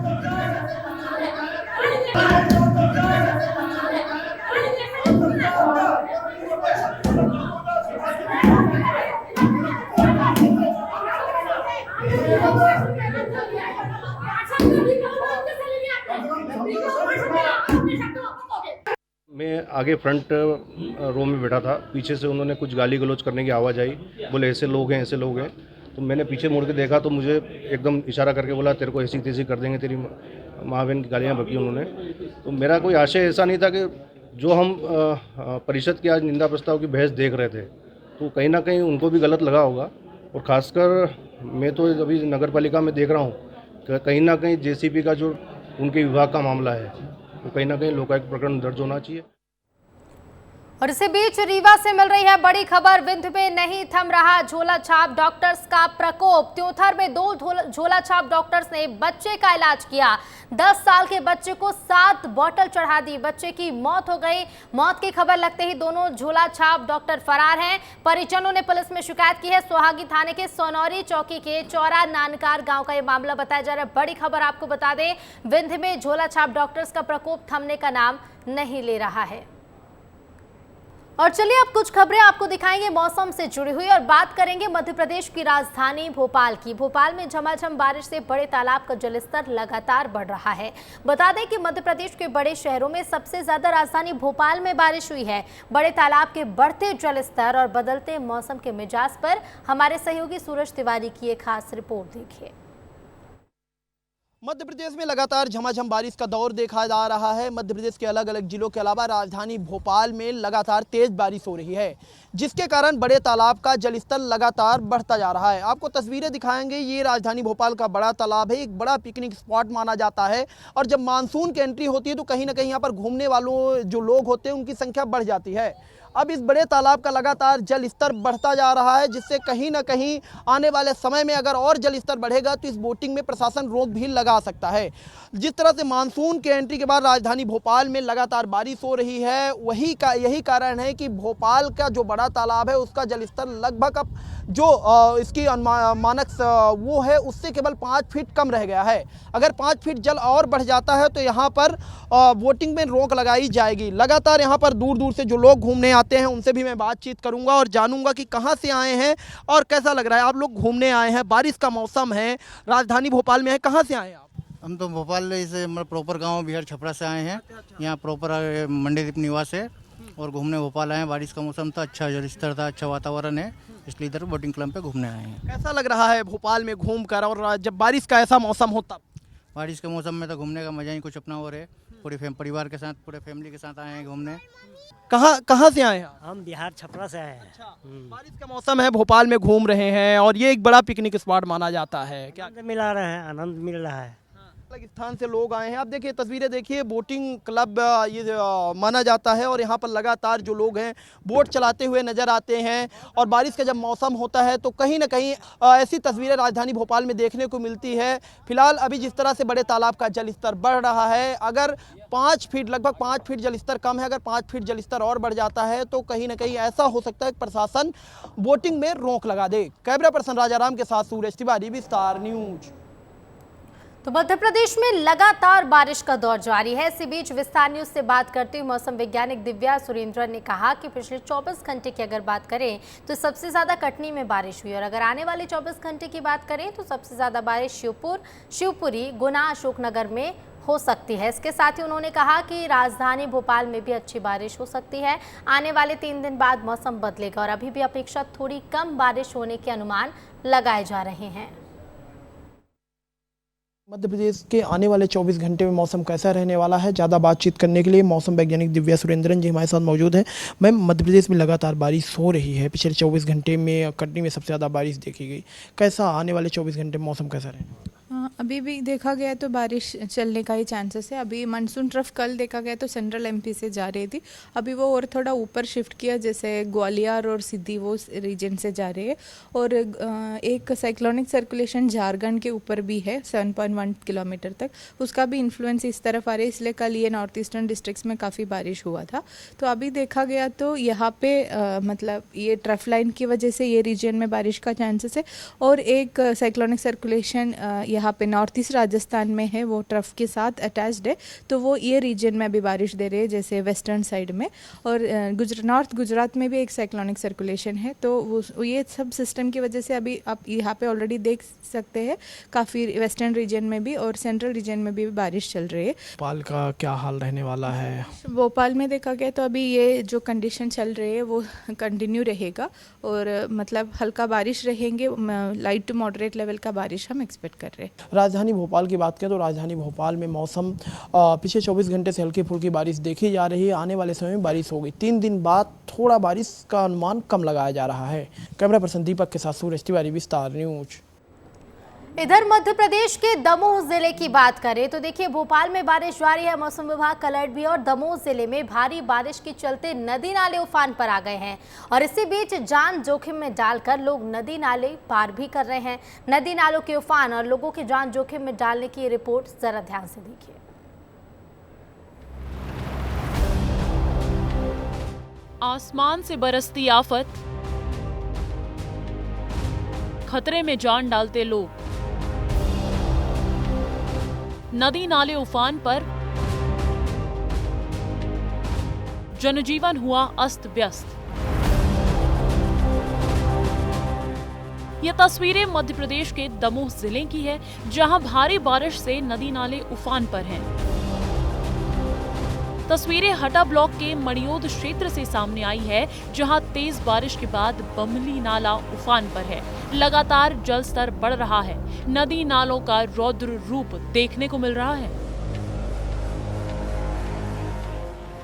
मैं आगे फ्रंट रो में बैठा था, पीछे से उन्होंने कुछ गाली गलौज करने की आवाज़ आई, बोले ऐसे लोग हैं ऐसे लोग हैं। तो मैंने पीछे मुड़ के देखा तो मुझे एकदम इशारा करके बोला तेरे को ऐसी तैसी कर देंगे, तेरी माँ बहन की गालियाँ बकी उन्होंने। तो मेरा कोई आशय ऐसा नहीं था कि जो हम परिषद की आज निंदा प्रस्ताव की बहस देख रहे थे तो कहीं ना कहीं उनको भी गलत लगा होगा। और ख़ासकर मैं तो अभी नगर पालिका में देख रहा हूँ कि कहीं ना कहीं जेसीबी का जो उनके विभाग का मामला है तो कहीं ना कहीं लोकायुक्त प्रकरण दर्ज होना चाहिए।
और इसी बीच रीवा से मिल रही है बड़ी खबर। विंध्य में नहीं थम रहा झोला छाप डॉक्टर्स का प्रकोप। त्योथर में 2 झोला छाप डॉक्टर्स ने बच्चे का इलाज किया। 10 साल के बच्चे को 7 बोतल चढ़ा दी, बच्चे की मौत हो गई। मौत की खबर लगते ही दोनों झोला छाप डॉक्टर फरार हैं। परिजनों ने पुलिस में शिकायत की है। सोहागी थाने के सोनौरी चौकी के चौरा नानकार गांव का यह मामला बताया जा रहा है। बड़ी खबर आपको बता दें, विंध्य में झोला छाप डॉक्टर्स का प्रकोप थमने का नाम नहीं ले रहा है। और चलिए अब कुछ खबरें आपको दिखाएंगे मौसम से जुड़ी हुई, और बात करेंगे मध्य प्रदेश की राजधानी भोपाल की। भोपाल में झमाझम बारिश से बड़े तालाब का जलस्तर लगातार बढ़ रहा है। बता दें कि मध्य प्रदेश के बड़े शहरों में सबसे ज्यादा राजधानी भोपाल में बारिश हुई है। बड़े तालाब के बढ़ते जलस्तर और बदलते मौसम के मिजाज पर हमारे सहयोगी सूरज तिवारी की एक खास रिपोर्ट देखिए।
मध्य प्रदेश में लगातार झमाझम बारिश का दौर देखा जा रहा है। मध्य प्रदेश के अलग अलग जिलों के अलावा राजधानी भोपाल में लगातार तेज बारिश हो रही है, जिसके कारण बड़े तालाब का जलस्तर लगातार बढ़ता जा रहा है। आपको तस्वीरें दिखाएंगे। ये राजधानी भोपाल का बड़ा तालाब है, एक बड़ा पिकनिक स्पॉट माना जाता है। और जब मानसून की एंट्री होती है तो कहीं ना कहीं यहाँ पर घूमने वालों जो लोग होते हैं उनकी संख्या बढ़ जाती है। अब इस बड़े तालाब का लगातार जल स्तर बढ़ता जा रहा है, जिससे कहीं ना कहीं आने वाले समय में अगर और जल स्तर बढ़ेगा तो इस बोटिंग में प्रशासन रोक भी लगा सकता है। जिस तरह से मानसून के एंट्री के बाद राजधानी भोपाल में लगातार बारिश हो रही है, यही कारण है कि भोपाल का जो बड़ा तालाब है उसका जल स्तर लगभग अब जो इसकी मानक वो है उससे केवल 5 फीट कम रह गया है। अगर 5 फीट जल और बढ़ जाता है तो यहाँ पर बोटिंग में रोक लगाई जाएगी। लगातार यहाँ पर दूर दूर से जो लोग घूमने आते हैं उनसे भी मैं बातचीत करूँगा और जानूंगा कि कहाँ से आए हैं और कैसा लग रहा है। आप लोग घूमने आए हैं, बारिश का मौसम है, राजधानी भोपाल में है, कहाँ से आए हैं आप?
हम तो भोपाल से प्रॉपर गाँव बिहार छपरा से आए हैं। यहाँ प्रॉपर मंडीदीप निवास है और घूमने भोपाल आए हैं। बारिश का मौसम था, अच्छा जलस्तर था, अच्छा वातावरण है, इसलिए इधर बोटिंग क्लब पे घूमने आए हैं।
कैसा लग रहा है भोपाल में घूमकर, और जब बारिश का ऐसा मौसम हो तब?
बारिश के मौसम में तो घूमने का मजा ही कुछ अपना और है। पूरे परिवार के साथ, पूरे फैमिली के साथ आए हैं घूमने।
कहाँ से आए हैं?
हम बिहार छपरा से आए हैं।
अच्छा, बारिश का मौसम है, भोपाल में घूम रहे हैं और ये एक बड़ा पिकनिक स्पॉट माना जाता है। क्या
मिला रहे हैं, आनंद मिल रहा है।
अलग स्थान से लोग आए हैं। आप देखिए तस्वीरें देखिए, बोटिंग क्लब ये माना जाता है और यहाँ पर लगातार जो लोग हैं बोट चलाते हुए नजर आते हैं। और बारिश का जब मौसम होता है तो कहीं ना कहीं ऐसी तस्वीरें राजधानी भोपाल में देखने को मिलती है। फिलहाल अभी जिस तरह से बड़े तालाब का जलस्तर बढ़ रहा है, अगर 5 फीट लगभग 5 फीट जलस्तर कम है, अगर 5 फीट जलस्तर और बढ़ जाता है तो कहीं ना कहीं ऐसा हो सकता है कि प्रशासन बोटिंग में रोक लगा दे। कैमरा पर्सन राजाराम के साथ सूरज तिवारी, विस्तार न्यूज।
तो मध्य प्रदेश में लगातार बारिश का दौर जारी है। इसी बीच विस्तार न्यूज से बात करते हुए मौसम वैज्ञानिक दिव्या सुरेंद्रन ने कहा कि पिछले 24 घंटे की अगर बात करें तो सबसे ज्यादा कटनी में बारिश हुई और अगर आने वाले 24 घंटे की बात करें तो सबसे ज्यादा बारिश शिवपुर, शिवपुरी, गुना, अशोकनगर में हो सकती है। इसके साथ ही उन्होंने कहा कि राजधानी भोपाल में भी अच्छी बारिश हो सकती है। आने वाले 3 दिन बाद मौसम बदलेगा और अभी भी अपेक्षित थोड़ी कम बारिश होने के अनुमान लगाए जा रहे हैं।
मध्य प्रदेश के आने वाले 24 घंटे में मौसम कैसा रहने वाला है, ज़्यादा बातचीत करने के लिए मौसम वैज्ञानिक दिव्या सुरेंद्रन जी हमारे साथ मौजूद हैं। मैम, मध्य प्रदेश में लगातार बारिश हो रही है, पिछले 24 घंटे में कटनी में सबसे ज़्यादा बारिश देखी गई। कैसा आने वाले 24 घंटे में मौसम कैसा रहेगा?
अभी भी देखा गया तो बारिश चलने का ही चांसेस है। अभी मानसून ट्रफ कल देखा गया तो सेंट्रल एमपी से जा रही थी, अभी वो और थोड़ा ऊपर शिफ्ट किया, जैसे ग्वालियर और सिद्धि वो रीजन से जा रही है। और एक साइक्लोनिक सर्कुलेशन झारखंड के ऊपर भी है 7.1 किलोमीटर तक, उसका भी इन्फ्लुएंस इस तरफ आ रही है, इसलिए कल ये नॉर्थ ईस्टर्न डिस्ट्रिक्ट्स में काफ़ी बारिश हुआ था। तो अभी देखा गया तो यहाँ पे मतलब ये ट्रफ लाइन की वजह से ये रीजन में बारिश का चांसेस है। और एक साइक्लोनिक सर्कुलेशन यहाँ पे नॉर्थ ईस्ट राजस्थान में है, वो ट्रफ के साथ अटैच्ड है, तो वो ये रीजन में भी बारिश दे रही है, जैसे वेस्टर्न साइड में। और नॉर्थ गुजरात में भी एक साइक्लोनिक सर्कुलेशन है, तो वो ये सब सिस्टम की वजह से अभी आप यहाँ पे ऑलरेडी देख सकते हैं काफ़ी वेस्टर्न रीजन में भी और सेंट्रल रीजन में भी बारिश चल रही है।
भोपाल का क्या हाल रहने वाला है?
भोपाल में देखा गया तो अभी ये जो कंडीशन चल रही है वो कंटिन्यू रहेगा और मतलब हल्का बारिश रहेंगे, लाइट टू मॉडरेट लेवल का बारिश हम एक्सपेक्ट कर रहे हैं।
राजधानी भोपाल की बात करें तो राजधानी भोपाल में मौसम पिछले 24 घंटे से हल्की फुल्की बारिश देखी जा रही है। आने वाले समय में बारिश होगी, 3 दिन बाद थोड़ा बारिश का अनुमान कम लगाया जा रहा है। कैमरा पर्सन दीपक के साथ सूरज तिवारी, विस्तार न्यूज।
इधर मध्य प्रदेश के दमोह जिले की बात करें तो देखिए भोपाल में बारिश जारी है, मौसम विभाग का अलर्ट भी है और दमोह जिले में भारी बारिश के चलते नदी नाले उफान पर आ गए हैं और इसी बीच जान जोखिम में डालकर लोग नदी नाले पार भी कर रहे हैं। नदी नालों के उफान और लोगों की जान जोखिम में डालने की रिपोर्ट जरा ध्यान से देखिए।
आसमान से बरसती आफत, खतरे में जान डालते लोग, नदी नाले उफान पर, जनजीवन हुआ अस्त व्यस्त। ये तस्वीरें मध्य प्रदेश के दमोह जिले की है, जहां भारी बारिश से नदी नाले उफान पर हैं। तस्वीरें हटा ब्लॉक के मणियोद क्षेत्र से सामने आई है, जहां तेज बारिश के बाद बमली नाला उफान पर है। लगातार जल स्तर बढ़ रहा है, नदी नालों का रौद्र रूप देखने को मिल रहा है।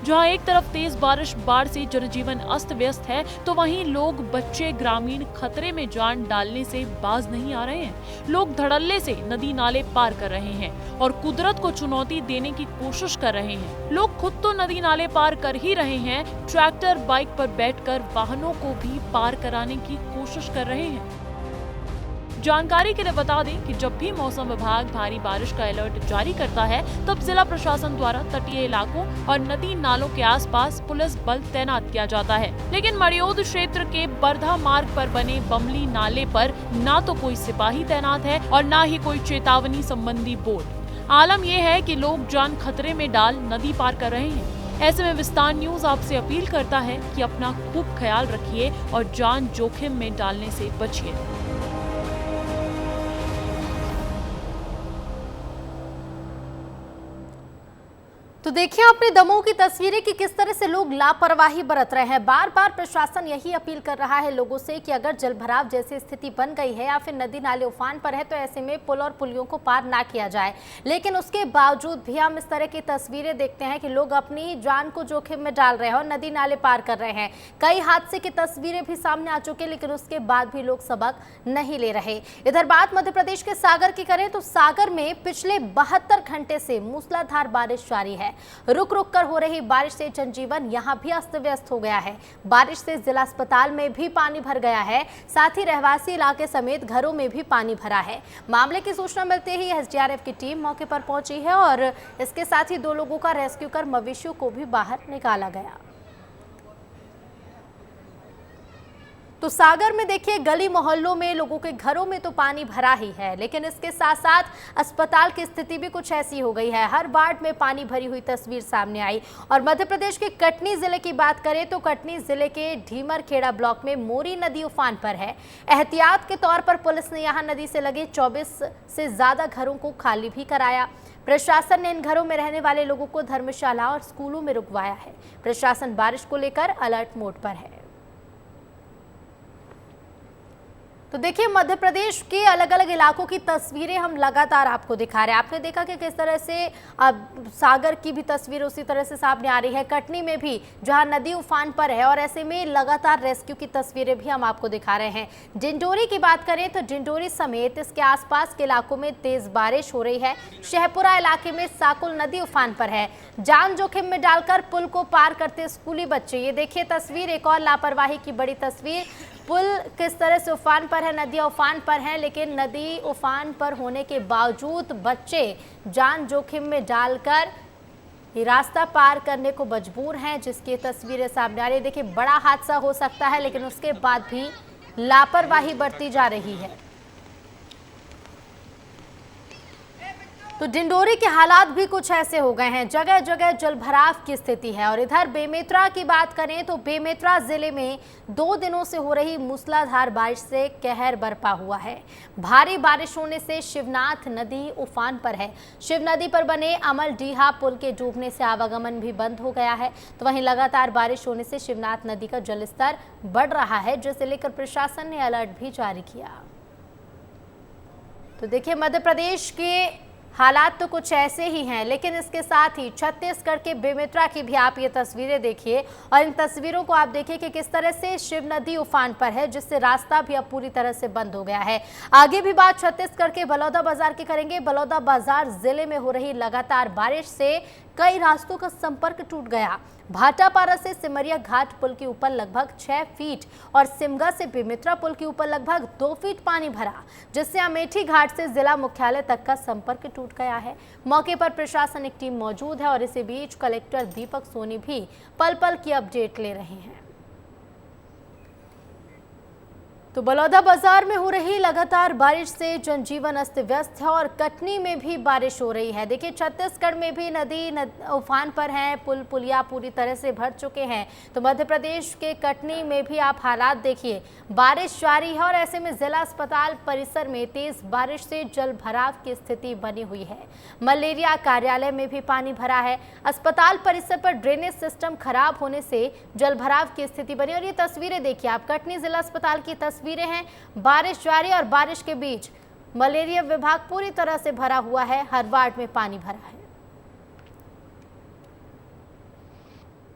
जहां एक तरफ तेज बारिश बाढ़ से जनजीवन अस्त व्यस्त है, तो वहीं लोग, बच्चे, ग्रामीण खतरे में जान डालने से बाज नहीं आ रहे हैं। लोग धड़ल्ले से नदी नाले पार कर रहे हैं और कुदरत को चुनौती देने की कोशिश कर रहे हैं। लोग खुद तो नदी नाले पार कर ही रहे हैं, ट्रैक्टर, बाइक पर बैठकर वाहनों को भी पार कराने की कोशिश कर रहे हैं। जानकारी के लिए बता दें कि जब भी मौसम विभाग भारी बारिश का अलर्ट जारी करता है, तब जिला प्रशासन द्वारा तटीय इलाकों और नदी नालों के आसपास पुलिस बल तैनात किया जाता है। लेकिन मणियोद क्षेत्र के बरधा मार्ग पर बने बमली नाले पर ना तो कोई सिपाही तैनात है और ना ही कोई चेतावनी संबंधी बोर्ड। आलम यह है कि लोग जान खतरे में डाल नदी पार कर रहे हैं। ऐसे में विस्तार न्यूज आपसे अपील करता है कि अपना खूब ख्याल रखिए और जान जोखिम में डालने से बचिए।
तो देखिए आपने दमोह की तस्वीरें कि किस तरह से लोग लापरवाही बरत रहे हैं। बार बार प्रशासन यही अपील कर रहा है लोगों से कि अगर जलभराव जैसी स्थिति बन गई है या फिर नदी नाले उफान पर है तो ऐसे में पुल और पुलियों को पार ना किया जाए। लेकिन उसके बावजूद भी हम इस तरह की तस्वीरें देखते हैं कि लोग अपनी ही जान को जोखिम में डाल रहे हैं और नदी नाले पार कर रहे हैं। कई हादसे की तस्वीरें भी सामने आ चुकी, लेकिन उसके बाद भी लोग सबक नहीं ले रहे। इधर बात मध्य प्रदेश के सागर की करें तो सागर में पिछले 72 घंटे से मूसलाधार बारिश जारी है। रुक रुक कर हो रही बारिश से जनजीवन यहां भी अस्त व्यस्त हो गया है। बारिश से जिला अस्पताल में भी पानी भर गया है, साथ ही रहवासी इलाके समेत घरों में भी पानी भरा है। मामले की सूचना मिलते ही एसडीआरएफ की टीम मौके पर पहुंची है और इसके साथ ही 2 लोगों का रेस्क्यू कर मवेशियों को भी बाहर निकाला गया। तो सागर में देखिए गली मोहल्लों में लोगों के घरों में तो पानी भरा ही है, लेकिन इसके साथ साथ अस्पताल की स्थिति भी कुछ ऐसी हो गई है। हर वार्ड में पानी भरी हुई तस्वीर सामने आई। और मध्य प्रदेश के कटनी जिले की बात करें तो कटनी जिले के ढीमरखेड़ा ब्लॉक में मोरी नदी उफान पर है। एहतियात के तौर पर पुलिस ने यहां नदी से लगे 24 से ज्यादा घरों को खाली भी कराया। प्रशासन ने इन घरों में रहने वाले लोगों को धर्मशाला और स्कूलों में रुकवाया है। प्रशासन बारिश को लेकर अलर्ट मोड पर है। तो देखिए मध्य प्रदेश के अलग अलग इलाकों की तस्वीरें हम लगातार आपको दिखा रहे हैं। आपने देखा कि किस तरह से अब सागर की भी तस्वीर उसी तरह से सामने आ रही है, कटनी में भी जहां नदी उफान पर है, और ऐसे में लगातार रेस्क्यू की तस्वीरें भी हम आपको दिखा रहे हैं। डिंडोरी की बात करें तो डिंडोरी समेत इसके आसपास के इलाकों में तेज बारिश हो रही है। शहपुरा इलाके में साकुल नदी उफान पर है। जान जोखिम में डालकर पुल को पार करते स्कूली बच्चे। ये देखिए तस्वीर, एक और लापरवाही की बड़ी तस्वीर। पुल किस तरह से उफान पर है, नदियां उफान पर हैं, लेकिन नदी उफान पर होने के बावजूद बच्चे जान जोखिम में डालकर ये रास्ता पार करने को मजबूर हैं, जिसकी तस्वीरें सामने आ रही है। देखिए बड़ा हादसा हो सकता है, लेकिन उसके बाद भी लापरवाही बरती जा रही है। तो डिंडोरी के हालात भी कुछ ऐसे हो गए हैं, जगह जगह जलभराव की स्थिति है। और इधर बेमेतरा की बात करें तो बेमेतरा जिले में 2 दिनों से हो रही मूसलाधार बारिश से कहर बरपा हुआ है। भारी बारिश होने से शिवनाथ नदी उफान पर है। शिव नदी पर बने अमल डीहा पुल के डूबने से आवागमन भी बंद हो गया है। तो वहीं लगातार बारिश होने से शिवनाथ नदी का जलस्तर बढ़ रहा है, जिसे लेकर प्रशासन ने अलर्ट भी जारी किया। तो देखिए मध्य प्रदेश के हालात तो कुछ ऐसे ही हैं, लेकिन इसके साथ ही छत्तीसगढ़ के बेमेतरा की भी आप ये तस्वीरें देखिए, और इन तस्वीरों को आप देखिए कि किस तरह से शिव नदी उफान पर है, जिससे रास्ता भी अब पूरी तरह से बंद हो गया है। आगे भी बात छत्तीसगढ़ के बलौदा बाजार की करेंगे। बलौदा बाजार जिले में हो रही लगातार बारिश से कई रास्तों का संपर्क टूट गया। भाटापारा से सिमरिया घाट पुल के ऊपर लगभग 6 फीट और सिमगा से बेमेतरा पुल के ऊपर लगभग 2 फीट पानी भरा, जिससे अमेठी घाट से जिला मुख्यालय तक का संपर्क टूट गया है। मौके पर प्रशासनिक टीम मौजूद है और इसी बीच कलेक्टर दीपक सोनी भी पल पल की अपडेट ले रहे हैं। तो बलौदा बाजार में हो रही लगातार बारिश से जनजीवन अस्त व्यस्त है और कटनी में भी बारिश हो रही है। देखिए छत्तीसगढ़ में भी नदी उफान पर है, पुल पुलिया पूरी तरह से भर चुके हैं। तो मध्य प्रदेश के कटनी में भी आप हालात देखिए, बारिश जारी है और ऐसे में जिला अस्पताल परिसर में तेज बारिश से जल भराव की स्थिति बनी हुई है। मलेरिया कार्यालय में भी पानी भरा है। अस्पताल परिसर पर ड्रेनेज सिस्टम खराब होने से जल भराव की स्थिति बनी। और ये तस्वीरें देखिए आप, कटनी जिला अस्पताल की तस्वीरें हैं। बारिश जारी और बारिश के बीच मलेरिया विभाग पूरी तरह से भरा हुआ है। हर वार्ड में पानी भरा है।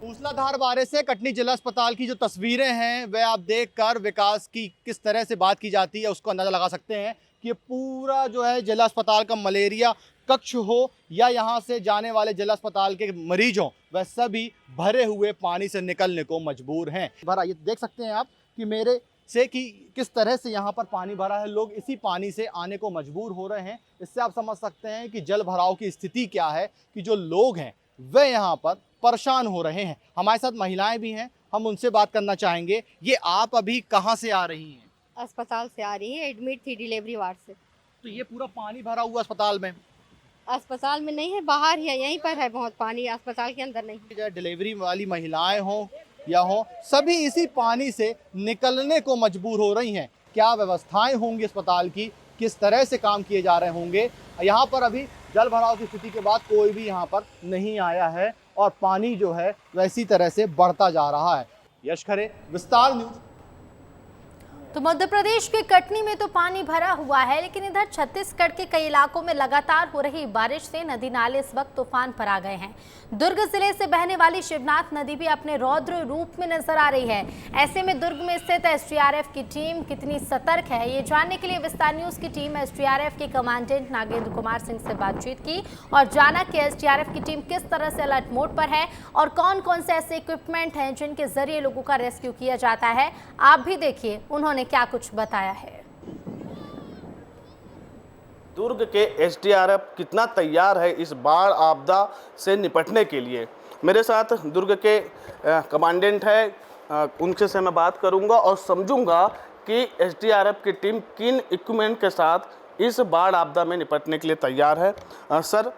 मूसलाधार बारिश से कटनी जिला अस्पताल की जो तस्वीरें हैं वह आप देखकर विकास की किस तरह से बात की जाती है उसको अंदाजा लगा सकते हैं कि ये पूरा जो है जिला अस्पताल का मलेरिया कक्ष हो या यहाँ से जाने वाले जिला अस्पताल के मरीज हों, वह सभी भरे हुए पानी से निकलने को मजबूर हैं। भरा ये देख सकते हैं आप कि मेरे से कि किस तरह से यहाँ पर पानी भरा है, लोग इसी पानी से आने को मजबूर हो रहे हैं। इससे आप समझ सकते हैं कि जल भराव की स्थिति क्या है, कि जो लोग हैं वे यहाँ पर परेशान हो रहे हैं। हमारे साथ महिलाएं भी हैं, हम उनसे बात करना चाहेंगे। ये आप अभी कहाँ से आ रही हैं?
अस्पताल से आ रही है, एडमिट थी डिलीवरी वार्ड से।
तो ये पूरा पानी भरा हुआ अस्पताल में?
अस्पताल में नहीं है, बाहर ही है, यहीं पर है बहुत पानी, अस्पताल के अंदर नहीं।
डिलीवरी वाली महिलाएं हों या हो, सभी इसी पानी से निकलने को मजबूर हो रही हैं। क्या व्यवस्थाएं होंगी अस्पताल की, किस तरह से काम किए जा रहे होंगे? यहाँ पर अभी जल भराव की स्थिति के बाद कोई भी यहाँ पर नहीं आया है और पानी जो है वैसी तरह से बढ़ता जा रहा है। यश खरे, विस्तार न्यूज।
तो मध्य प्रदेश के कटनी में तो पानी भरा हुआ है, लेकिन इधर छत्तीसगढ़ के कई इलाकों में लगातार हो रही बारिश से नदी नाले इस वक्त तूफान पर आ गए हैं। दुर्ग जिले से बहने वाली शिवनाथ नदी भी अपने रौद्र रूप में नजर आ रही है। ऐसे में दुर्ग में स्थित एसडीआरएफ की टीम कितनी सतर्क है, ये जानने के लिए विस्तार न्यूज की टीम एसडीआरएफ के कमांडेंट नागेंद्र कुमार सिंह से बातचीत की और जाना कि एसडीआरएफ की टीम किस तरह से अलर्ट मोड पर है और कौन कौन से ऐसे इक्विपमेंट हैं जिनके जरिए लोगों का रेस्क्यू किया जाता है। आप भी देखिए उन्होंने क्या कुछ बताया है।
दुर्ग के एसडीआरएफ कितना तैयार है इस बाढ़ आपदा से निपटने के लिए। मेरे साथ दुर्ग के कमांडेंट है उनसे से मैं बात करूंगा और समझूंगा कि एसडीआरएफ की टीम किन इक्विपमेंट के साथ इस बाढ़ आपदा में निपटने के लिए तैयार है। सर,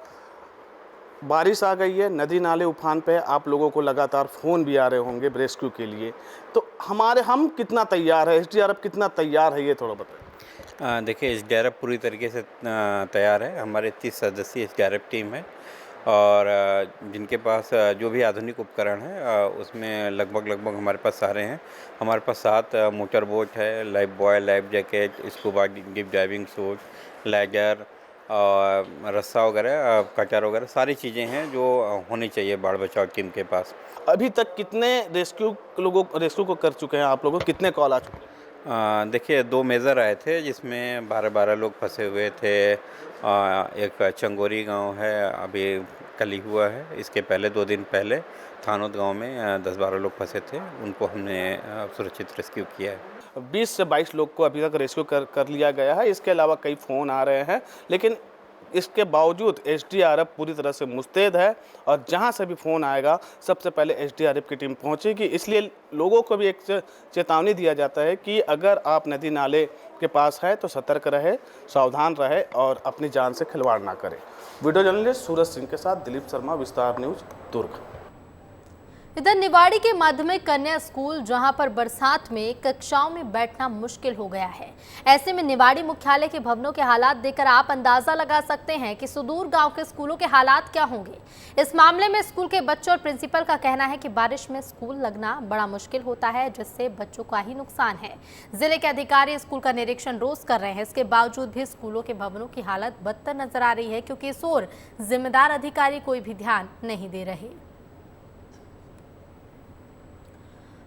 बारिश आ गई है, नदी नाले उफान पे है, आप लोगों को लगातार फ़ोन भी आ रहे होंगे रेस्क्यू के लिए, तो हम कितना तैयार है, एसडीआरएफ कितना तैयार है, ये थोड़ा बताएं।
देखिए, एसडीआरएफ पूरी तरीके से तैयार है। हमारे 30 सदस्यीय एसडीआरएफ टीम है और जिनके पास जो भी आधुनिक उपकरण है उसमें लगभग हमारे पास सारे हैं। हमारे पास 7 मोटर बोट है, lifebuoy, life jacket, scuba deep diving suit, लेजर और रस्सा वगैरह, कटर वगैरह, सारी चीज़ें हैं जो होनी चाहिए बाढ़ बचाव टीम के पास।
अभी तक कितने रेस्क्यू को कर चुके हैं आप लोगों, कितने कॉल आ चुके हैं?
देखिए, 2 मेजर आए थे जिसमें 12 लोग फंसे हुए थे। एक चंगोरी गांव है, अभी कल ही हुआ है। इसके पहले 2 दिन पहले थानोद गांव में 10-12 लोग फंसे थे, उनको हमने सुरक्षित रेस्क्यू किया है।
20 से 22 लोग को अभी तक रेस्क्यू कर लिया गया है। इसके अलावा कई फ़ोन आ रहे हैं, लेकिन इसके बावजूद एसडीआरएफ पूरी तरह से मुस्तैद है और जहां से भी फ़ोन आएगा सबसे पहले एसडीआरएफ की टीम पहुंचेगी। इसलिए लोगों को भी एक चेतावनी दिया जाता है कि अगर आप नदी नाले के पास है तो सतर्क रहे, सावधान रहे और अपनी जान से खिलवाड़ ना करें। वीडियो जर्नलिस्ट सूरज सिंह के साथ दिलीप शर्मा, विस्तार न्यूज़, दुर्ग।
इधर निवाड़ी के माध्यमिक कन्या स्कूल जहां पर बरसात में कक्षाओं में बैठना मुश्किल हो गया है। ऐसे में निवाड़ी मुख्यालय के भवनों के हालात देखकर आप अंदाजा लगा सकते हैं कि सुदूर गांव के स्कूलों के हालात क्या होंगे। इस मामले में स्कूल के बच्चों और प्रिंसिपल का कहना है कि बारिश में स्कूल लगना बड़ा मुश्किल होता है, जिससे बच्चों का ही नुकसान है। जिले के अधिकारी स्कूल का निरीक्षण रोज कर रहे हैं, इसके बावजूद भी स्कूलों के भवनों की हालत बदतर नजर आ रही है, क्योंकि इस ओर जिम्मेदार अधिकारी कोई भी ध्यान नहीं दे रहे।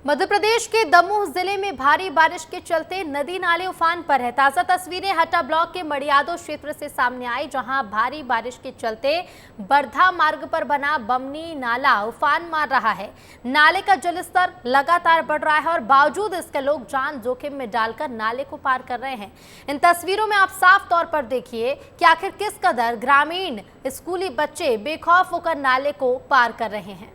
मध्य प्रदेश के दमोह जिले में भारी बारिश के चलते नदी नाले उफान पर है। ताजा तस्वीरें हट्टा ब्लॉक के मड़ियादो क्षेत्र से सामने आई, जहां भारी बारिश के चलते बरधा मार्ग पर बना बमनी नाला उफान मार रहा है। नाले का जलस्तर लगातार बढ़ रहा है और बावजूद इसके लोग जान जोखिम में डालकर नाले को पार कर रहे हैं। इन तस्वीरों में आप साफ तौर पर देखिए कि आखिर किस कदर ग्रामीण स्कूली बच्चे बेखौफ होकर नाले को पार कर रहे हैं।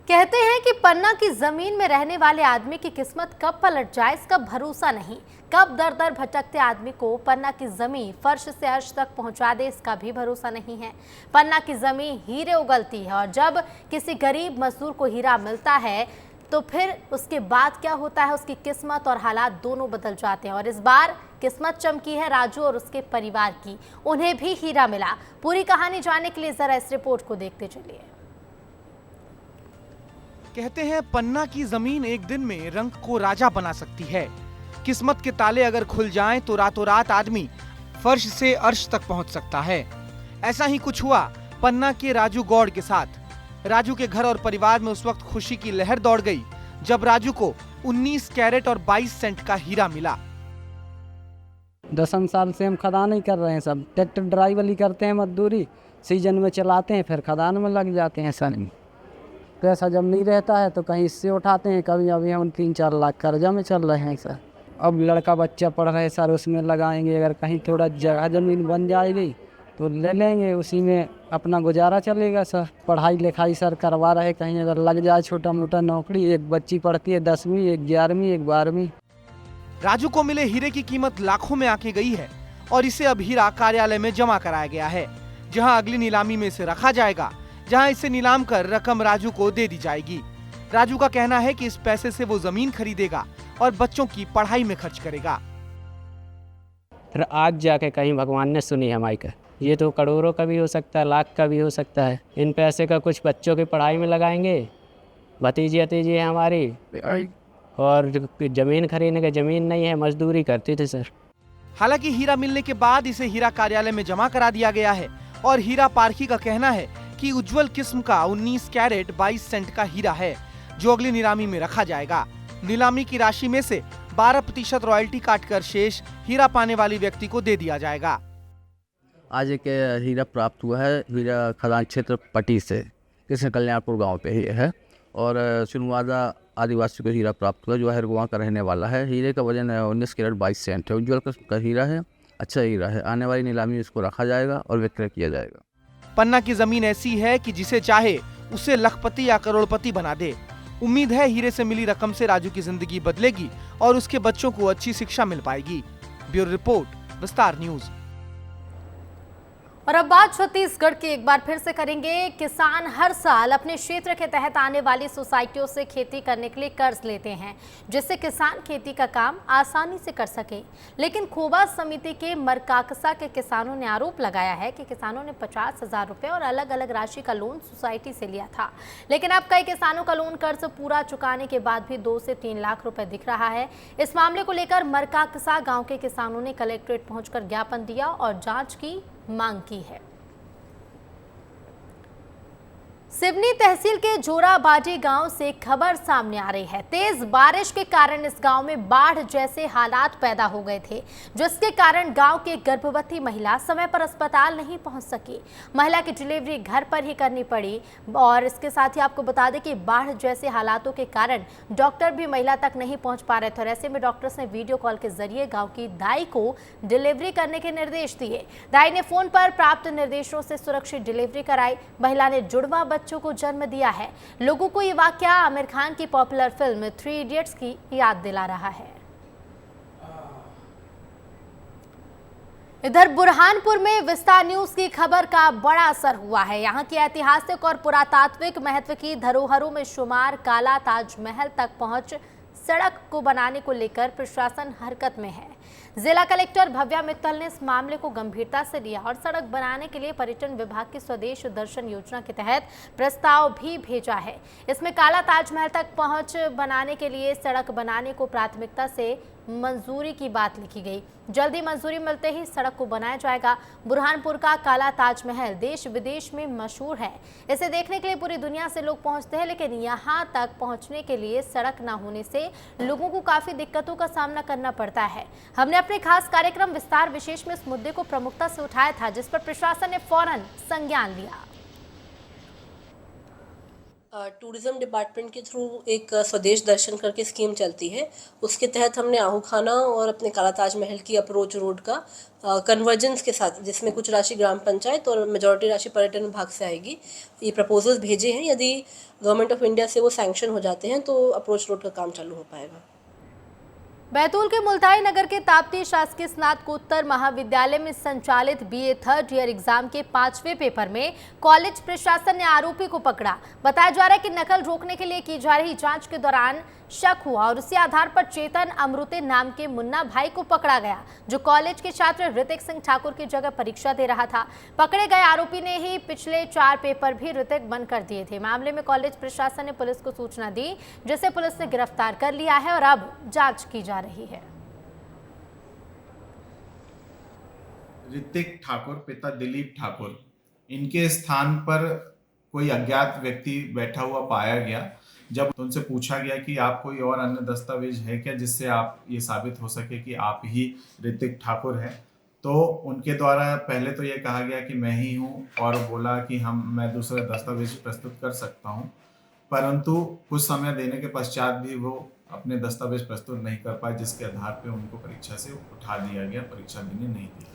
कहते हैं कि पन्ना की जमीन में रहने वाले आदमी की किस्मत कब पलट जाए इसका भरोसा नहीं, कब दर दर भटकते आदमी को पन्ना की जमीन फर्श से अर्श तक पहुंचा दे इसका भी भरोसा नहीं है। पन्ना की जमीन हीरे उगलती है और जब किसी गरीब मजदूर को हीरा मिलता है तो फिर उसके बाद क्या होता है, उसकी किस्मत और हालात दोनों बदल जाते हैं। और इस बार किस्मत चमकी है राजू और उसके परिवार की, उन्हें भी हीरा मिला। पूरी कहानी जानने के लिए जरा इस रिपोर्ट को देखते चलिए।
कहते हैं पन्ना की जमीन एक दिन में रंग को राजा बना सकती है। किस्मत के ताले अगर खुल जाएं तो रातों रात आदमी फर्श से अर्श तक पहुंच सकता है। ऐसा ही कुछ हुआ पन्ना के राजू गौड़ के साथ। राजू के घर और परिवार में उस वक्त खुशी की लहर दौड़ गई जब राजू को 19 कैरेट और 22 सेंट का हीरा मिला।
10 साल से हम खदान ही कर रहे हैं, सब ट्रैक्टर ड्राइवर ही करते हैं, मजदूरी सीजन में चलाते हैं, फिर खदान में लग जाते हैं। सन पैसा जब नहीं रहता है तो कहीं इससे उठाते हैं, कभी अभी हम 3-4 लाख कर्जा में चल रहे हैं सर। अब लड़का बच्चा पढ़ रहे हैं सर, उसमें लगाएंगे। अगर कहीं थोड़ा जगह जमीन बन जाएगी तो ले लेंगे, उसी में अपना गुजारा चलेगा सर। पढ़ाई लिखाई सर करवा रहे, कहीं अगर लग जाए छोटा मोटा नौकरी। एक बच्ची पढ़ती है 10वीं, एक 11वीं, एक 12वीं।
राजू को मिले हीरे की कीमत लाखों में आके गई है और इसे अब हीरा कार्यालय में जमा कराया गया है, जहां अगली नीलामी में इसे रखा जाएगा, जहां इसे नीलाम कर रकम राजू को दे दी जाएगी। राजू का कहना है कि इस पैसे से वो जमीन खरीदेगा और बच्चों की पढ़ाई में खर्च करेगा।
फिर आज जाके कहीं भगवान ने सुनी हमारी का, ये तो करोड़ों का भी हो सकता है, लाख का भी हो सकता है। इन पैसे का कुछ बच्चों की पढ़ाई में लगाएंगे, भतीजी अतीजी है हमारी, और जमीन खरीदने का जमीन नहीं है, मजदूरी करती थी सर।
हालांकि हीरा मिलने के बाद इसे हीरा कार्यालय में जमा करा दिया गया है और हीरा पारखी का कहना है कि उज्जवल किस्म का 19 कैरेट 22 सेंट का हीरा है, जो अगली नीलामी में रखा जाएगा। नीलामी की राशि में से 12% रॉयल्टी काटकर शेष हीरा पाने वाली व्यक्ति को दे दिया जाएगा।
आज एक हीरा प्राप्त हुआ है, हीरा खदान क्षेत्र पटी से, कृष्ण कल्याणपुर गांव पे ही है और सुनवादा आदिवासी को हीरा प्राप्त हुआ, जो हरगुआ का रहने वाला है। हीरे का वजन 19 कैरेट 22 सेंट है, उज्जवल किस्म का हीरा है, अच्छा हीरा है। आने वाली नीलामी में इसको रखा जाएगा और विक्रय किया जाएगा।
पन्ना की जमीन ऐसी है कि जिसे चाहे उसे लखपति या करोड़पति बना दे। उम्मीद है हीरे से मिली रकम से राजू की जिंदगी बदलेगी और उसके बच्चों को अच्छी शिक्षा मिल पाएगी। ब्यूरो रिपोर्ट, विस्तार न्यूज।
और अब बात छत्तीसगढ़ की एक बार फिर से करेंगे। किसान हर साल अपने क्षेत्र के तहत आने वाली सोसाइटियों से खेती करने के लिए कर्ज लेते हैं, जिससे किसान खेती का काम आसानी से कर सके। लेकिन खोबा समिति के मरकाकसा के किसानों ने आरोप लगाया है कि किसानों ने 50,000 रुपये और अलग अलग राशि का लोन सोसाइटी से लिया था, लेकिन अब कई किसानों का लोन कर्ज पूरा चुकाने के बाद भी 2 से 3 लाख रुपए दिख रहा है। इस मामले को लेकर मरकाकसा गाँव के किसानों ने कलेक्ट्रेट पहुंचकर ज्ञापन दिया और जाँच की मांग की है। सिवनी तहसील के जोराबाड़ी गांव से खबर सामने आ रही है। तेज बारिश के कारण इस गांव में बाढ़ जैसे हालात पैदा हो गए थे, जिसके कारण गांव की गर्भवती महिला समय पर अस्पताल नहीं पहुंच सकी। महिला की डिलीवरी घर पर ही करनी पड़ी और इसके साथ ही आपको बता दें कि बाढ़ जैसे हालातों के कारण डॉक्टर भी महिला तक नहीं पहुंच पा रहे थे और ऐसे में डॉक्टर्स ने वीडियो कॉल के जरिए गाँव की दाई को डिलीवरी करने के निर्देश दिए। दाई ने फोन पर प्राप्त निर्देशों से सुरक्षित डिलीवरी कराई। महिला ने जुड़वा बच्चों को जन्म दिया है। लोगों को ये वाकया आमिर खान की पॉपुलर फिल्म 3 इडियट्स की याद दिला रहा है। इधर बुरहानपुर में विस्तार न्यूज की खबर का बड़ा असर हुआ है। यहाँ की ऐतिहासिक और पुरातात्विक महत्व की धरोहरों में शुमार काला ताजमहल तक पहुंच सड़क को बनाने को लेकर प्रशासन हरकत में है। जिला कलेक्टर भव्या मित्तल ने इस मामले को गंभीरता से लिया और सड़क बनाने के लिए पर्यटन विभाग की स्वदेश दर्शन योजना के तहत प्रस्ताव भी भेजा है। इसमें काला ताजमहल तक पहुंच बनाने के लिए सड़क बनाने को प्राथमिकता से मंजूरी की बात लिखी गई। जल्दी मंजूरी मिलते ही सड़क को बनाया जाएगा। बुरहानपुर का काला ताजमहल देश विदेश में मशहूर है। इसे देखने के लिए पूरी दुनिया से लोग पहुंचते हैं, लेकिन यहां तक पहुंचने के लिए सड़क न होने से लोगों को काफी दिक्कतों का सामना करना पड़ता है। हमने अपने खास कार्यक्रम विस्तार विशेष में इस मुद्दे को प्रमुखता से उठाया था, जिस पर प्रशासन ने फौरन संज्ञान लिया।
टूरिज्म डिपार्टमेंट के थ्रू एक स्वदेश दर्शन करके स्कीम चलती है। उसके तहत हमने आहूखाना और अपने काला ताजमहल की अप्रोच रोड का कन्वर्जेंस के साथ, जिसमें कुछ राशि ग्राम पंचायत और मेजॉरिटी राशि पर्यटन विभाग से आएगी, ये प्रपोजल्स भेजे हैं। यदि गवर्नमेंट ऑफ इंडिया से वो सैंक्शन हो जाते हैं तो अप्रोच रोड का काम चालू हो पाएगा।
बैतूल के मुल्ताई नगर के ताप्ती शासकीय स्नातकोत्तर महाविद्यालय में संचालित BA 3rd ईयर एग्जाम के 5वें पेपर में कॉलेज प्रशासन ने आरोपी को पकड़ा। बताया जा रहा है कि नकल रोकने के लिए की जा रही जांच के दौरान शक हुआ और उसी आधार पर चेतन अमृते नाम के मुन्ना भाई को पकड़ा गया, जो कॉलेज के छात्र ऋतिक सिंह ठाकुर की जगह परीक्षा दे रहा था। पकड़े गए आरोपी ने ही पिछले 4 पेपर भी ऋतिक बंद कर दिए थे। मामले में कॉलेज प्रशासन ने पुलिस को सूचना दी, जिसे पुलिस ने गिरफ्तार कर लिया है और अब जांच की जा रही है।
ऋतिक ठाकुर पिता दिलीप ठाकुर, इनके स्थान पर कोई अज्ञात व्यक्ति बैठा हुआ पाया गया। जब उनसे पूछा गया कि आप कोई और अन्य दस्तावेज है क्या जिससे आप ये साबित हो सके कि आप ही ऋतिक ठाकुर हैं, तो उनके द्वारा पहले तो ये कहा गया कि मैं ही हूँ और बोला कि मैं दूसरा दस्तावेज प्रस्तुत कर सकता हूँ, परंतु कुछ समय देने के पश्चात भी वो अपने दस्तावेज प्रस्तुत नहीं कर पाए, जिसके आधार पर उनको परीक्षा से उठा दिया गया, परीक्षा देने नहीं दी।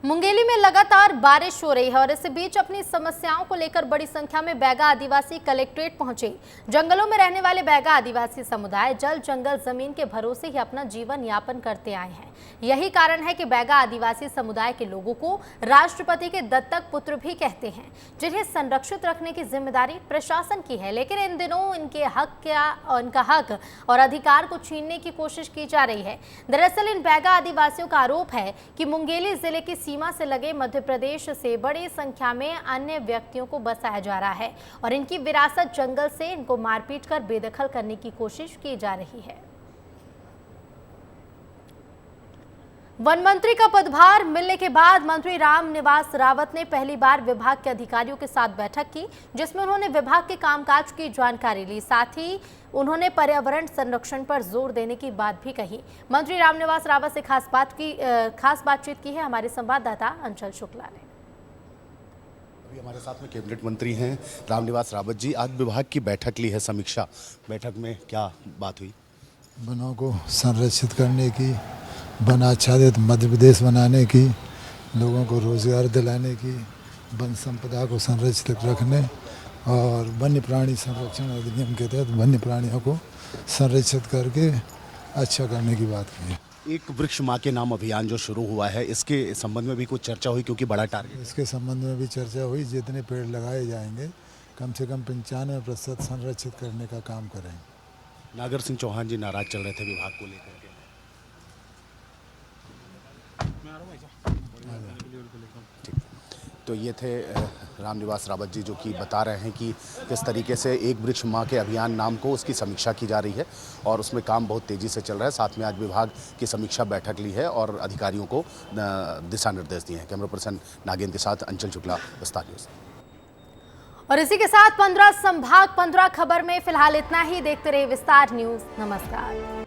मुंगेली में लगातार बारिश हो रही है और इस बीच अपनी समस्याओं को लेकर बड़ी संख्या में बैगा आदिवासी कलेक्ट्रेट पहुंचे। जंगलों में रहने वाले बैगा आदिवासी समुदाय जल जंगल जमीन के भरोसे ही अपना जीवन यापन करते आए हैं। यही कारण है कि बैगा आदिवासी समुदाय के लोगों को राष्ट्रपति के दत्तक पुत्र भी कहते हैं, जिन्हें संरक्षित रखने की जिम्मेदारी प्रशासन की है। लेकिन इन दिनों इनका हक और अधिकार को छीनने की कोशिश की जा रही है। दरअसल इन बैगा आदिवासियों का आरोप है कि मुंगेली जिले की सीमा से लगे मध्य प्रदेश से बड़ी संख्या में अन्य व्यक्तियों को बसाया जा रहा है और इनकी विरासत जंगल से इनको मारपीट कर बेदखल करने की कोशिश की जा रही है। वन मंत्री का पदभार मिलने के बाद मंत्री रामनिवास रावत ने पहली बार विभाग के अधिकारियों के साथ बैठक की, जिसमें उन्होंने विभाग के कामकाज की जानकारी ली। साथ ही उन्होंने पर्यावरण संरक्षण पर जोर देने की बात भी कही। मंत्री रामनिवास रावत से खास बातचीत की है हमारे संवाददाता अंचल शुक्ला ने।
अभी हमारे साथ में कैबिनेट मंत्री हैं रामनिवास रावत जी। आज विभाग की बैठक ली है, समीक्षा बैठक में क्या बात हुई?
वनों को संरक्षित करने की, वन आच्छादित मध्य प्रदेश बनाने की, लोगों को रोजगार दिलाने की, वन संपदा को संरक्षित रखने और वन्य प्राणी संरक्षण अधिनियम के तहत वन्य प्राणियों को संरक्षित करके अच्छा करने की बात की है।
एक वृक्ष माँ के नाम अभियान जो शुरू हुआ है, इसके संबंध में भी कुछ चर्चा हुई, क्योंकि बड़ा टारगेट।
इसके संबंध में भी चर्चा हुई, जितने पेड़ लगाए जाएंगे कम से कम 95% संरक्षित करने का काम करेंगे।
नागर सिंह चौहान जी नाराज चल रहे थे विभाग को लेकर के। तो ये थे रामनिवास रावत जी, जो कि बता रहे हैं कि किस तरीके से एक वृक्ष माँ के अभियान नाम को उसकी समीक्षा की जा रही है और उसमें काम बहुत तेज़ी से चल रहा है। साथ में आज विभाग की समीक्षा बैठक ली है और अधिकारियों को दिशा निर्देश दिए हैं। कैमरा पर्सन नागेंद्र के साथ अंचल शुक्ला, विस्तार न्यूज़।
और इसी के साथ 15 संभाग 15 खबर में फिलहाल इतना ही। देखते रहिए विस्तार न्यूज़। नमस्कार।